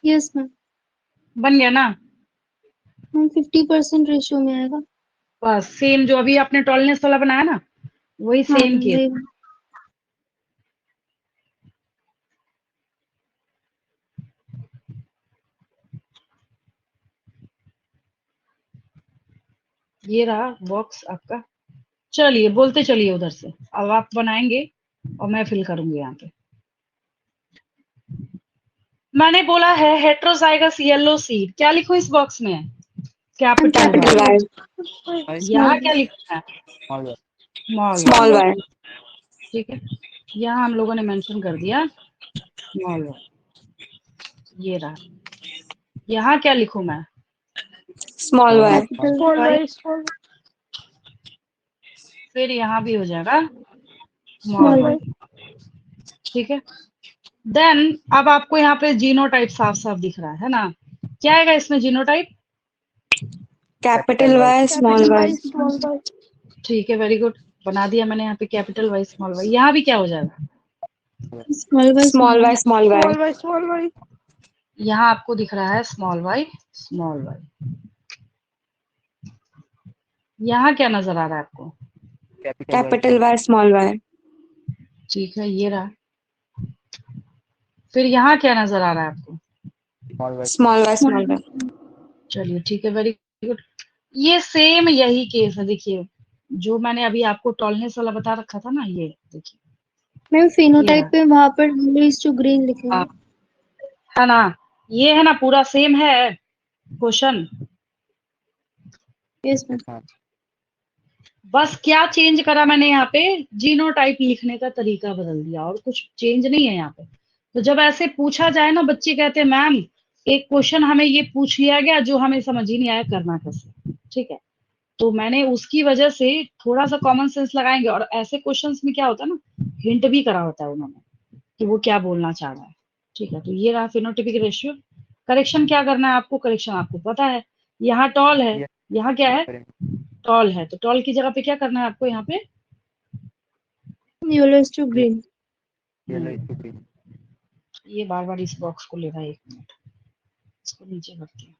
Yes ma'am. बन गया ना? मैम 50% रेशियो में आएगा। बस सेम जो अभी आपने टॉलनेस वाला बनाया ना, वही हाँ सेम मैम केस। वही। ये रहा बॉक्स आपका। चलिए बोलते चलिए उधर से, अब आप बनाएंगे और मैं फिल करूंगी यहाँ पे। मैंने बोला है हेट्रोजाइगस येलो सीड, क्या लिखूं इस बॉक्स में? Capital capital Y. वाई, यहाँ क्या लिखना है? Small Y. Small small Y. Y, ठीक है, यहाँ हम लोगों ने मेंशन कर दिया स्मॉल वाई। ये रहा, यहाँ क्या लिखूं मैं? Small Y, small Y. फिर यहाँ भी हो जाएगा स्मॉल वाई। ठीक है, देन अब आपको यहाँ पे जीनोटाइप साफ साफ दिख रहा है ना? क्या आएगा इसमें genotype? Capital Y, small Y, ठीक है, वेरी गुड, बना दिया मैंने यहाँ पे कैपिटल वाई स्मॉल वाई। यहाँ भी क्या हो जाएगा? स्मॉल वाई, स्मॉल वाई, यहाँ आपको दिख रहा है स्मॉल वाई स्मॉल वाई। यहाँ क्या नजर आ रहा है आपको? कैपिटल वाई, स्मॉल वाई, ठीक है, ये रहा। फिर यहाँ क्या नजर आ रहा है आपको? Small Y, small Y. चलिए ठीक है, वेरी गुड। ये सेम यही केस है, देखिए जो मैंने अभी आपको टॉलनेस वाला बता रखा था ना, ये देखिए मैम ये फिनोटाइप रहा। पे वहाँ पर ब्लूइश टू ग्रीन लिखे हैं। है ना, ये है ना, पूरा सेम है क्वेश्चन। Yes ma'am. बस क्या चेंज करा मैंने यहाँ पे? जीनोटाइप लिखने का तरीका बदल दिया, और कुछ चेंज नहीं है यहाँ पे। तो जब ऐसे पूछा जाए ना, बच्चे कहते हैं मैम एक क्वेश्चन हमें ये पूछ लिया गया जो हमें समझ ही नहीं आया, करना कैसे? ठीक है, तो मैंने उसकी वजह से थोड़ा सा कॉमन सेंस लगाएंगे, और ऐसे क्वेश्चंस में क्या होता है ना, हिंट भी करा होता है उन्होंने कि वो क्या बोलना चाह रहा है। ठीक है, तो ये रहा फिनोटिपिक रेशियो। करेक्शन क्या करना है आपको? करेक्शन आपको पता है, यहाँ टॉल है, यहाँ क्या है? टॉल है, तो टॉल की जगह पे क्या करना है आपको यहाँ पे? Yellowish to green. ये बार बार इस बॉक्स को लेना, एक मिनट इसको नीचे करती हूँ।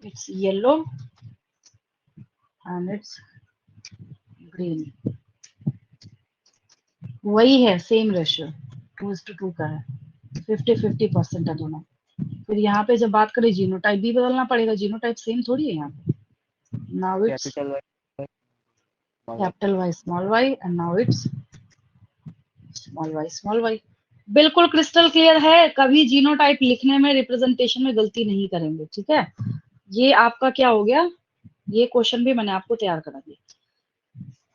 It's yellow and it's green. वही है, सेम रेशियो 2:2 का है, 50-50% है दोनों। फिर यहाँ पे जब बात करें जीनोटाइप भी बदलना पड़ेगा, जीनोटाइप सेम थोड़ी है यहाँ पे। Now it's capital Y small Y and now it's small Y small Y. बिल्कुल क्रिस्टल क्लियर है, कभी जीनोटाइप लिखने में, रिप्रेजेंटेशन में गलती नहीं करेंगे। ठीक है, ये आपका क्या हो गया, ये क्वेश्चन भी मैंने आपको तैयार करा दिया।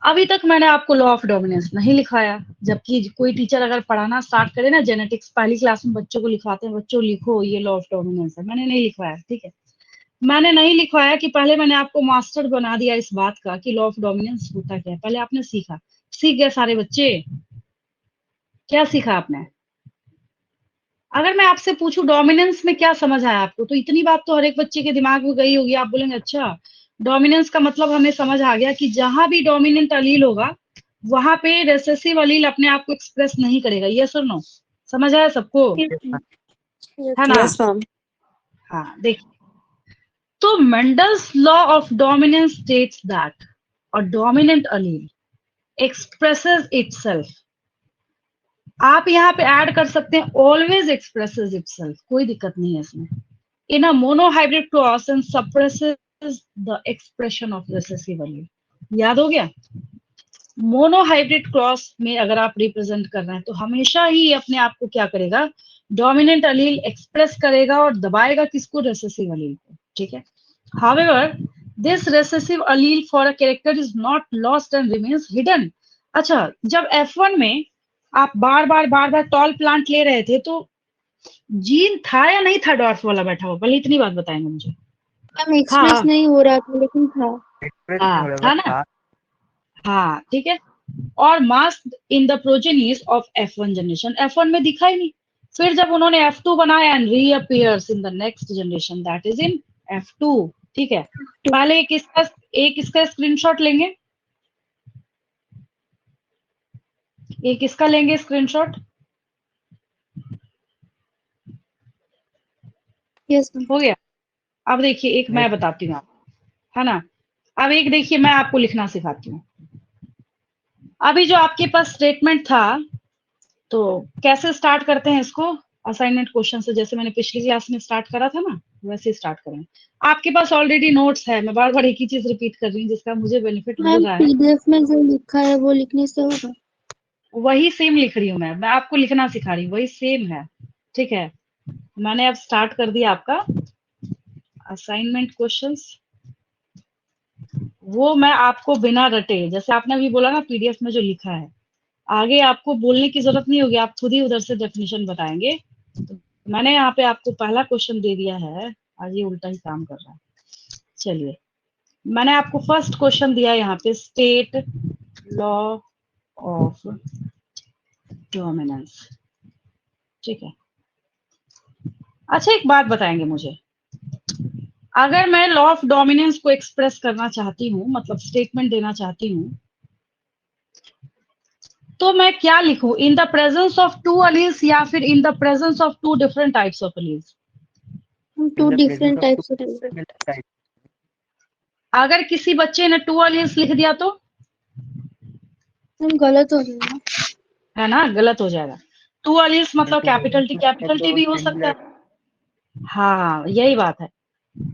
अभी तक मैंने आपको लॉ ऑफ डोमिनेंस नहीं लिखाया, जबकि कोई टीचर अगर पढ़ाना स्टार्ट करे ना, जेनेटिक्स पहली क्लास में बच्चों को लिखवाते हैं, बच्चों लिखो ये लॉ ऑफ डोमिनेंस है, मैंने नहीं लिखवाया। ठीक है, मैंने नहीं लिखवाया कि पहले मैंने आपको मास्टर बना दिया इस बात का कि लॉ ऑफ डोमिनेंस होता क्या है। पहले आपने सीखा, सीख गए सारे बच्चे? क्या सीखा आपने? अगर मैं आपसे पूछूं डोमिनेंस में क्या समझ आया आपको, तो इतनी बात तो हर एक बच्चे के दिमाग में गई होगी। आप बोलेंगे अच्छा डोमिनेंस का मतलब हमें समझ आ गया कि जहां भी डोमिनेंट अलील होगा वहां पे रिसेसिव अलील अपने आप को एक्सप्रेस नहीं करेगा। ये सुन लो, समझ आया सबको? है ना? Yes ma'am. हाँ देखिए, तो Mendel's law of dominance states that a dominant Aleel expresses itself. आप यहाँ पे ऐड कर सकते हैं ऑलवेज एक्सप्रेसेस इटसेल्फ, कोई दिक्कत नहीं है इसमें, in a monohybrid clause and suppresses the expression of recessive allele। याद हो गया? मोनोहाइब्रिड क्लॉज में अगर आप रिप्रेजेंट कर रहे हैं तो हमेशा ही अपने आप को क्या करेगा, डोमिनेंट अलील एक्सप्रेस करेगा और दबाएगा किसको? रेसेसिव अलील को। ठीक है, however this recessive allele for a character is not lost and remains hidden. अच्छा, जब F1 में आप बार बार टॉल प्लांट ले रहे थे, तो जीन था या नहीं था डॉर्फ वाला बैठा हुआ? पहले इतनी बात बताएंगे मुझे। मैम एक्सप्रेस था, नहीं हो रहा था लेकिन था। हाँ था ना? हाँ ठीक है, और mask in the progenies of F1 generation, F1 में दिखा ही नहीं। फिर जब उन्होंने F2 बनाया and reappears in the next generation that is in F2। ठीक है, पहले एक इसका स्क्रीनशॉट लेंगे, एक इसका लेंगे स्क्रीनशॉट। Yes ma'am. हो गया? अब देखिए एक मैं बताती हूँ आपको, है ना? अब एक देखिए मैं आपको लिखना सिखाती हूँ। अभी जो आपके पास स्टेटमेंट था, तो कैसे स्टार्ट करते हैं इसको? असाइनमेंट क्वेश्चन से, जैसे मैंने पिछली क्लास में स्टार्ट करा था ना, वैसे ही स्टार्ट करेंगे। आपके पास ऑलरेडी नोट्स है, मैं बार बार एक ही चीज रिपीट कर रही हूँ जिसका मुझे बेनिफिट मिल मैम रहा है, पीडीएफ में जो लिखा है वो लिखने से होगा? वही सेम लिख रही हूँ मैं आपको लिखना सिखा रही हूँ, वही सेम है। ठीक है, मैंने अब स्टार्ट कर दिया आपका असाइनमेंट क्वेश्चंस। वो मैं आपको बिना रटे, जैसे आपने अभी बोला ना पीडीएफ में जो लिखा है, आगे आपको बोलने की जरूरत नहीं होगी, आप खुद ही उधर से डेफिनेशन बताएंगे। तो मैंने यहाँ पे आपको पहला क्वेश्चन दे दिया है, आज ये उल्टा ही काम कर रहा है। चलिए, मैंने आपको फर्स्ट क्वेश्चन दिया यहाँ पे, स्टेट लॉ ऑफ डोमिनेंस। ठीक है, अच्छा एक बात बताएंगे मुझे, अगर मैं लॉ ऑफ डोमिनेंस को एक्सप्रेस करना चाहती हूँ, मतलब स्टेटमेंट देना चाहती हूँ, तो मैं क्या लिखूं, in the presence of two alleles या फिर in the presence of two different types of alleles? Two In the different presence of types two of similar types. अगर किसी बच्चे ने टू अलील्स लिख दिया तो? मैम गलत हो जाएगा। है ना, गलत हो जाएगा। टू अलील्स मतलब कैपिटल टी भी हो सकता Singular. है। हाँ, यही बात है।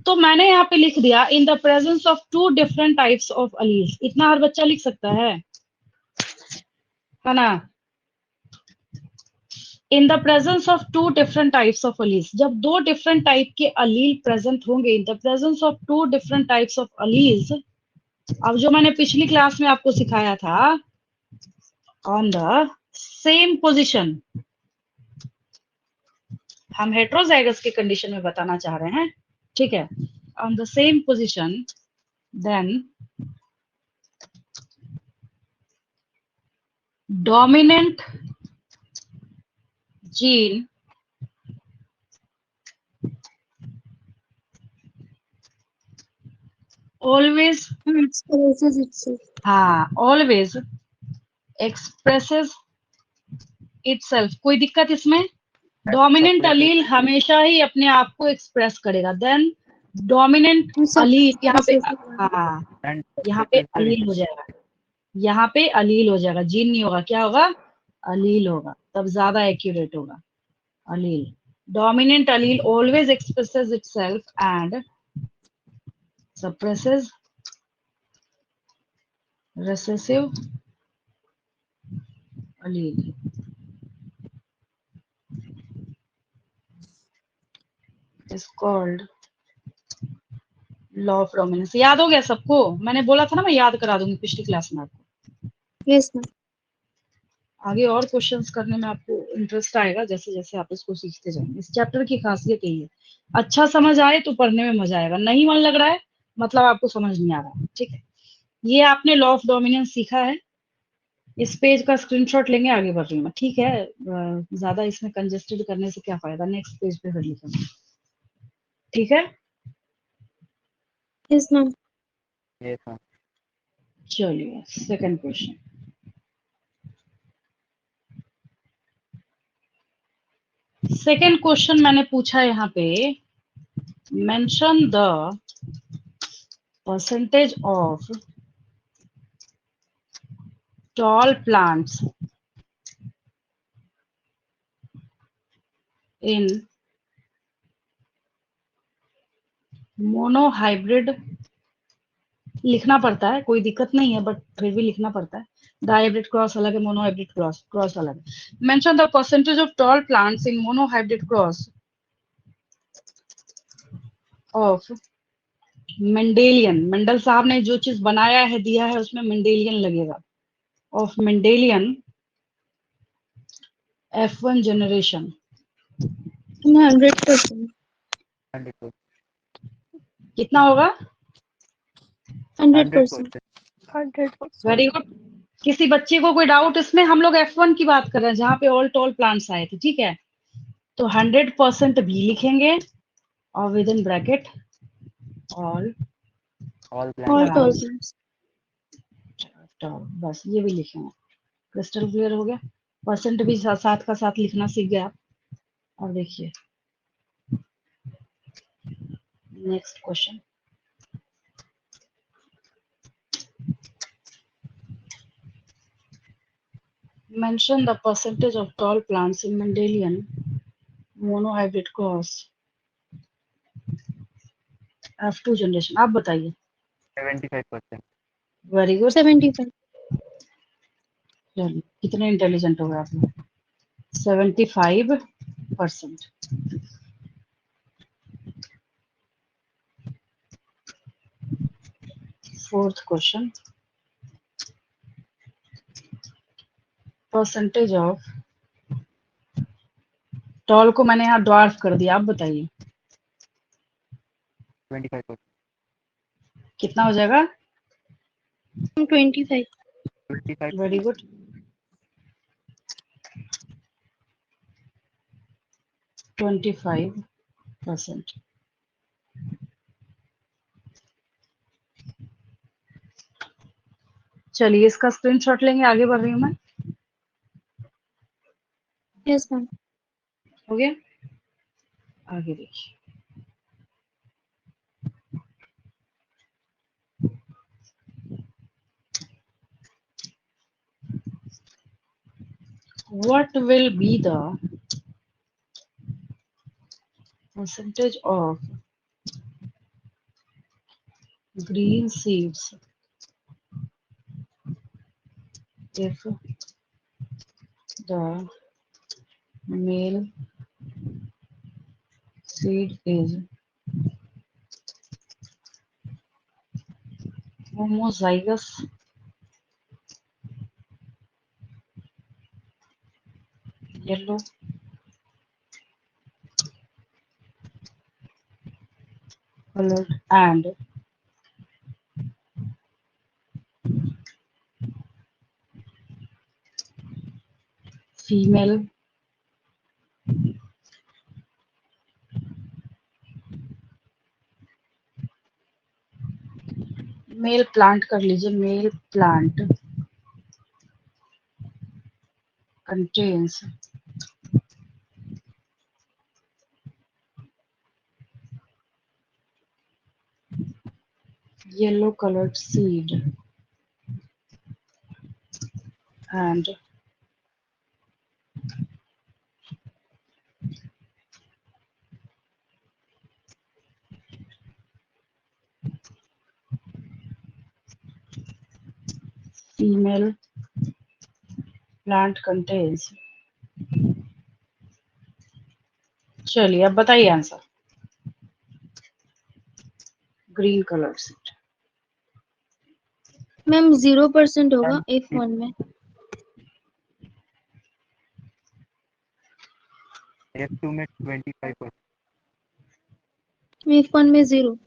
तो मैंने यहाँ पे लिख दिया in the presence of two different types of alleles. इतना हर बच्चा लिख सकता है ना? In the presence of two different types of alleles, जब दो डिफरेंट टाइप के अलील प्रेजेंट होंगे, in the presence of two different types of alleles. अब जो मैंने पिछली क्लास में आपको सिखाया था, ऑन द सेम पोजिशन, हम हेट्रोजाइगस के कंडीशन में बताना चाह रहे हैं। ठीक है, on the same position, then dominant gene always, expresses itself. हाँ, always expresses itself। कोई दिक्कत इसमें? डोमिनेंट अलील हमेशा ही अपने आप को एक्सप्रेस करेगा। देन डोमिनेंट अलील यहाँ पे, हाँ, And यहाँ पे suppresses the अलील हो जाएगा, यहाँ पे अलील हो जाएगा, जीन नहीं होगा, क्या होगा? अलील होगा, तब ज्यादा एक्यूरेट होगा। Allele, dominant allele always expresses itself and suppresses recessive allele is called law of dominance. याद हो गया सबको? मैंने बोला था ना मैं याद करा दूंगी पिछली क्लास में आपको। Yes ma'am. आगे और क्वेश्चंस करने में आपको इंटरेस्ट आएगा जैसे जैसे आप इसको सीखते जाएंगे। इस चैप्टर की खासियत यही है, अच्छा समझ आए तो पढ़ने में मजा आएगा, नहीं मन लग रहा है मतलब आपको समझ नहीं आ रहा है। ठीक है, ये आपने लॉ ऑफ डोमिनेंस सीखा है, इस पेज का स्क्रीनशॉट लेंगे, आगे बढ़ रही हूँ मैं। ठीक है, ज्यादा इसमें कंजेस्टेड करने से क्या फायदा, नेक्स्ट पेज पे फिर लिखेंगे। ठीक है, यस मैम। yes, ma'am. चलिए सेकंड क्वेश्चन। सेकंड क्वेश्चन मैंने पूछा यहाँ पे, mention the percentage of tall plants in monohybrid. लिखना पड़ता है, कोई दिक्कत नहीं है, बट फिर भी लिखना पड़ता है। डाइहाइब्रिड क्रॉस अलग है, मोनोहाइब्रिड क्रॉस अलग है। Mention the percentage of tall plants in monohybrid cross of Mendelian. Mendel साहब ने जो चीज बनाया है दिया है उसमें मेंडेलियन लगेगा। Of Mendelian F1 generation. 100%। 100%. कितना होगा? 100%। 100%. Very good. किसी बच्चे को कोई डाउट इसमें? हम लोग F1 की बात कर रहे हैं जहां पे ऑल टॉल प्लांट्स आए थे। ठीक है, तो 100% भी लिखेंगे और with in bracket all All all plants. Tall plants, plants. बस ये भी लिखेंगे। क्रिस्टल क्लियर हो गया? परसेंट भी साथ का साथ लिखना सीख गए आप। और देखिए next question, mention the percentage of tall plants in Mendelian monohybrid cross F2 generation. आप बताइए। 75%। Very good. 75। चलिए, कितने इंटेलिजेंट हो गए आप लोग। 75%। Fourth question, percentage of, tall को मैंने यहाँ ड्वार्फ कर दिया, आप बताइए 25%। कितना हो जाएगा। 25। 25। Very good. 25%। चलिए, इसका स्क्रीनशॉट लेंगे, आगे बढ़ रही हूँ मैं। Yes ma'am. हो गया, आगे देखिए। What will be the percentage of green seeds if the male seed is homozygous yellow colored and female male plant कर लीजिए, male plant contains yellow colored seed and female plant contains, चलिए अब बताइए answer. Green colour seed. Ma'am 0% होगा F1 में। F2 में 25%। F1 में 0।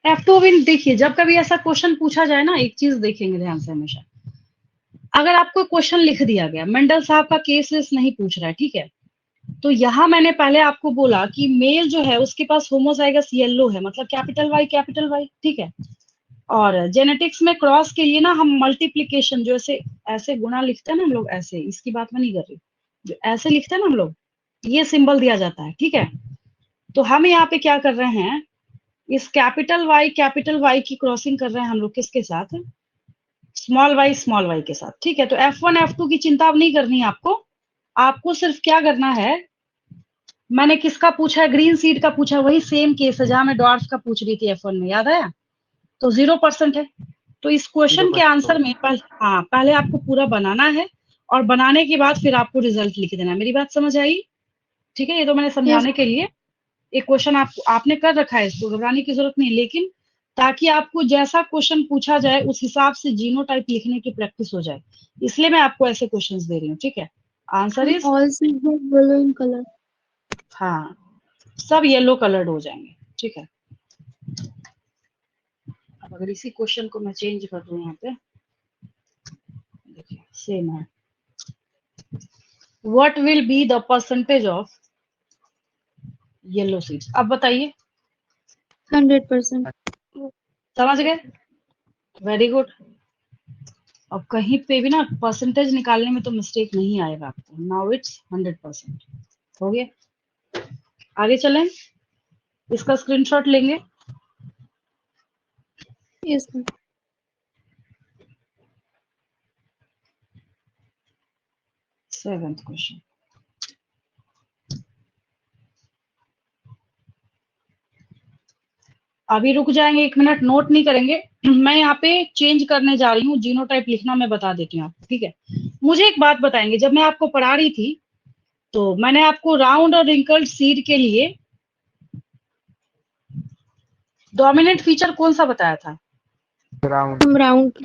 F2 भी देखिए, जब कभी ऐसा क्वेश्चन पूछा जाए ना, एक चीज देखेंगे ध्यान से हमेशा। अगर आपको क्वेश्चन लिख दिया गया, मंडल साहब का केस लिस्ट नहीं पूछ रहा है, ठीक है, तो यहाँ मैंने पहले आपको बोला कि मेल जो है उसके पास होमोजाइगस येलो है, मतलब कैपिटल वाई, ठीक है। और जेनेटिक्स में क्रॉस के लिए ना हम मल्टीप्लीकेशन, जो ऐसे ऐसे गुणा लिखते हैं ना हम लोग, ऐसे, इसकी बात मैं नहीं कर रही, जो ऐसे लिखते हैं ना हम लोग, ये सिंबल दिया जाता है, ठीक है। तो हम यहाँ पे क्या कर रहे हैं, इस कैपिटल वाई की क्रॉसिंग कर रहे हैं हम लोग, किसके साथ, स्मॉल वाई के साथ, ठीक है। तो F1 F2 की चिंता अब नहीं करनी है आपको। आपको सिर्फ क्या करना है, मैंने किसका पूछा है, ग्रीन सीड का पूछा है, वही सेम केस है जहां मैं डॉट्स का पूछ रही थी F1 में, याद आया। तो 0% है। तो इस क्वेश्चन के 0% आंसर में पहले आपको पूरा बनाना है, और बनाने के बाद फिर आपको रिजल्ट लिख देना है। मेरी बात समझ आई, ठीक है। ये तो मैंने यस। समझाने के लिए एक क्वेश्चन आपने कर रखा है, इसको घबराने की जरूरत नहीं, लेकिन ताकि आपको जैसा क्वेश्चन पूछा जाए उस हिसाब से जीनोटाइप लिखने की प्रैक्टिस हो जाए, इसलिए मैं आपको ऐसे क्वेश्चंस दे रही हूँ, ठीक है। Answer is, all seeds are yellow in colour. हाँ, सब येलो कलर्ड हो जाएंगे, ठीक है। अब अगर इसी क्वेश्चन को मैं चेंज कर दूं यहाँ पे, देखिए सेम है। What will be the percentage of yellow seeds, अब बताइए। 100%। समझ गए, वेरी गुड। अब कहीं पे भी ना परसेंटेज निकालने में तो मिस्टेक नहीं आएगा आपको। Now it's 100%। हो गया, आगे चलें, इसका स्क्रीनशॉट लेंगे। Yes ma'am. सेवेंथ क्वेश्चन, अभी रुक जाएंगे 1 मिनट, नोट नहीं करेंगे। मैं यहाँ पे चेंज करने जा रही हूँ, जीनोटाइप लिखना मैं बता देती हूँ आपको, ठीक है। मुझे एक बात बताएंगे, जब मैं आपको पढ़ा रही थी तो मैंने आपको राउंड और रिंकल्ड सीड के लिए डोमिनेंट फीचर कौन सा बताया था? राउंड।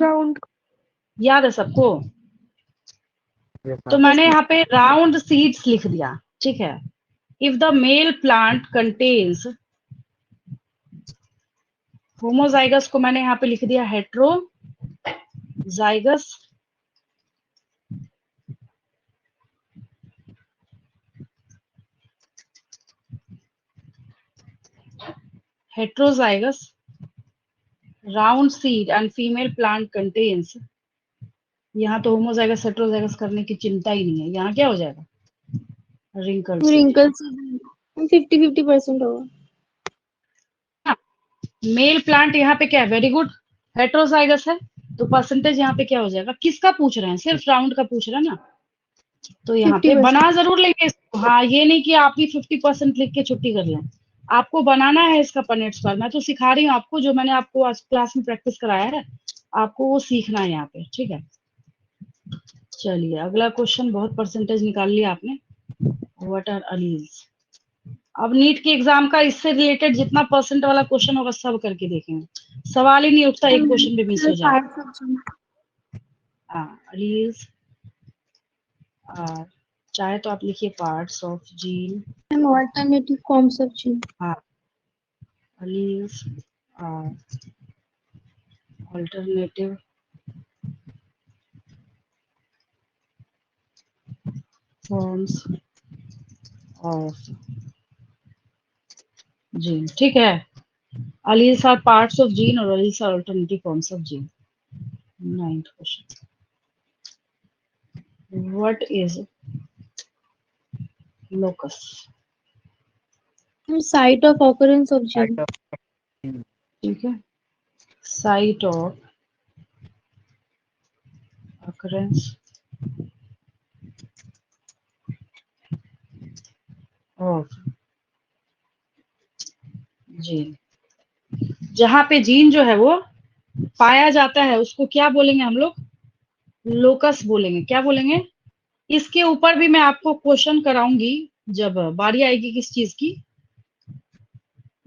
राउंड याद है सबको? यस तो मैम। मैंने यहाँ पे राउंड सीड्स लिख दिया, ठीक है। If the male plant contains homozygous को मैंने यहाँ पे लिख दिया heterozygous, heterozygous round seed and female plant contains, यहाँ तो होमोजाइगस हेट्रोजाइगस करने की चिंता ही नहीं है, यहाँ क्या हो जाएगा? Wrinkle seed. रिंकल्स 50-50% होगा। मेल प्लांट यहाँ पे क्या है? वेरी गुड, हेट्रोजाइगस है, तो परसेंटेज यहाँ पे क्या हो जाएगा? किसका पूछ रहे हैं? सिर्फ राउंड का पूछ रहे हैं ना, तो यहाँ पे 50%। बना जरूर लेंगे इसको। हाँ, ये नहीं कि आप भी 50% लिख के छुट्टी कर लें, आपको बनाना है इसका पनेट स्क्वायर। मैं तो सिखा रही हूँ आपको, जो मैंने आपको आज क्लास में प्रैक्टिस कराया है, आपको वो सीखना है यहाँ पे, ठीक है। चलिए अगला क्वेश्चन, बहुत परसेंटेज निकाल लिया आपने। What are alleles? अब नीट के एग्जाम का इससे रिलेटेड जितना परसेंट वाला क्वेश्चन होगा सब करके देखेंगे, सवाल ही नहीं उठता एक क्वेश्चन भी मिस हो जाए। हाँ, अलील्स चाहे तो आप लिखिए parts of gene. Alternative forms of gene. हाँ, alleles are alternative forms of gene, ठीक है। alleles are parts of gene और alleles are alternative forms of gene। 9th question, what is locus? Site of occurrence of gene. ठीक है, site of occurrence of gene, जहां पे gene जो है वो पाया जाता है उसको क्या बोलेंगे हम लोग? लोकस बोलेंगे। क्या बोलेंगे? इसके ऊपर भी मैं आपको क्वेश्चन कराऊंगी जब बारी आएगी किस चीज की,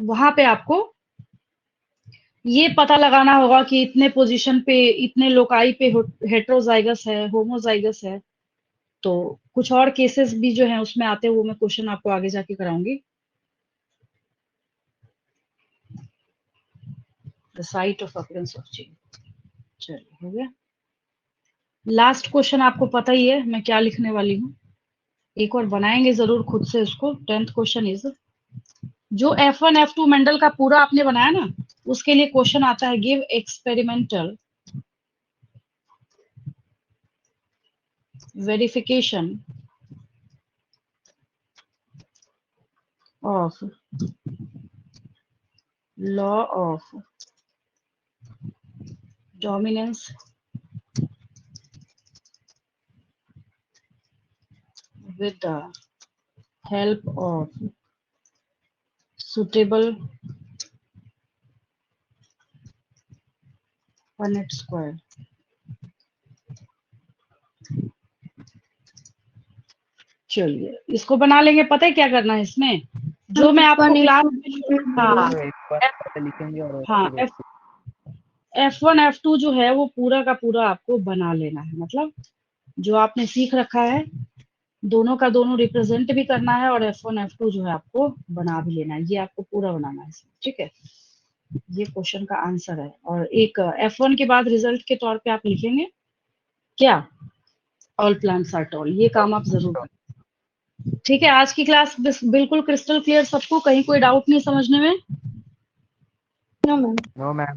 वहां पे आपको ये पता लगाना होगा कि इतने पोजीशन पे, इतने लोकाई पे हेट्रोजाइगस है, होमोजाइगस है। तो कुछ और केसेस भी जो है उसमें आते हैं, वो मैं क्वेश्चन आपको आगे जाके कराऊंगी। The site of occurrence of gene. चलिए हो गया। लास्ट क्वेश्चन आपको पता ही है मैं क्या लिखने वाली हूँ, एक और बनाएंगे जरूर खुद से उसको। 10th क्वेश्चन इज, जो F1 F2 मेंडल का पूरा आपने बनाया ना, उसके लिए क्वेश्चन आता है, give experimental verification of law of dominance with the help of suitable Punnett square। चलिए इसको बना लेंगे। पता है क्या करना है इसमें, जो मैं आपको क्लास में, हाँ लिखेंगे और हाँ, F1 F2 जो है वो पूरा का पूरा आपको बना लेना है। मतलब जो आपने सीख रखा है दोनों का दोनों रिप्रेजेंट भी करना है, और F1 F2 जो है आपको बना भी लेना है। ये आपको पूरा बनाना है इसमें, ठीक है। ये क्वेश्चन का आंसर है। और एक F1 के बाद रिजल्ट के तौर पे आप लिखेंगे क्या? All plants are tall. ये काम आप जरूर करें, ठीक है। आज की क्लास बिल्कुल क्रिस्टल क्लियर सबको, कहीं कोई डाउट नहीं समझने में? No ma'am. No ma'am.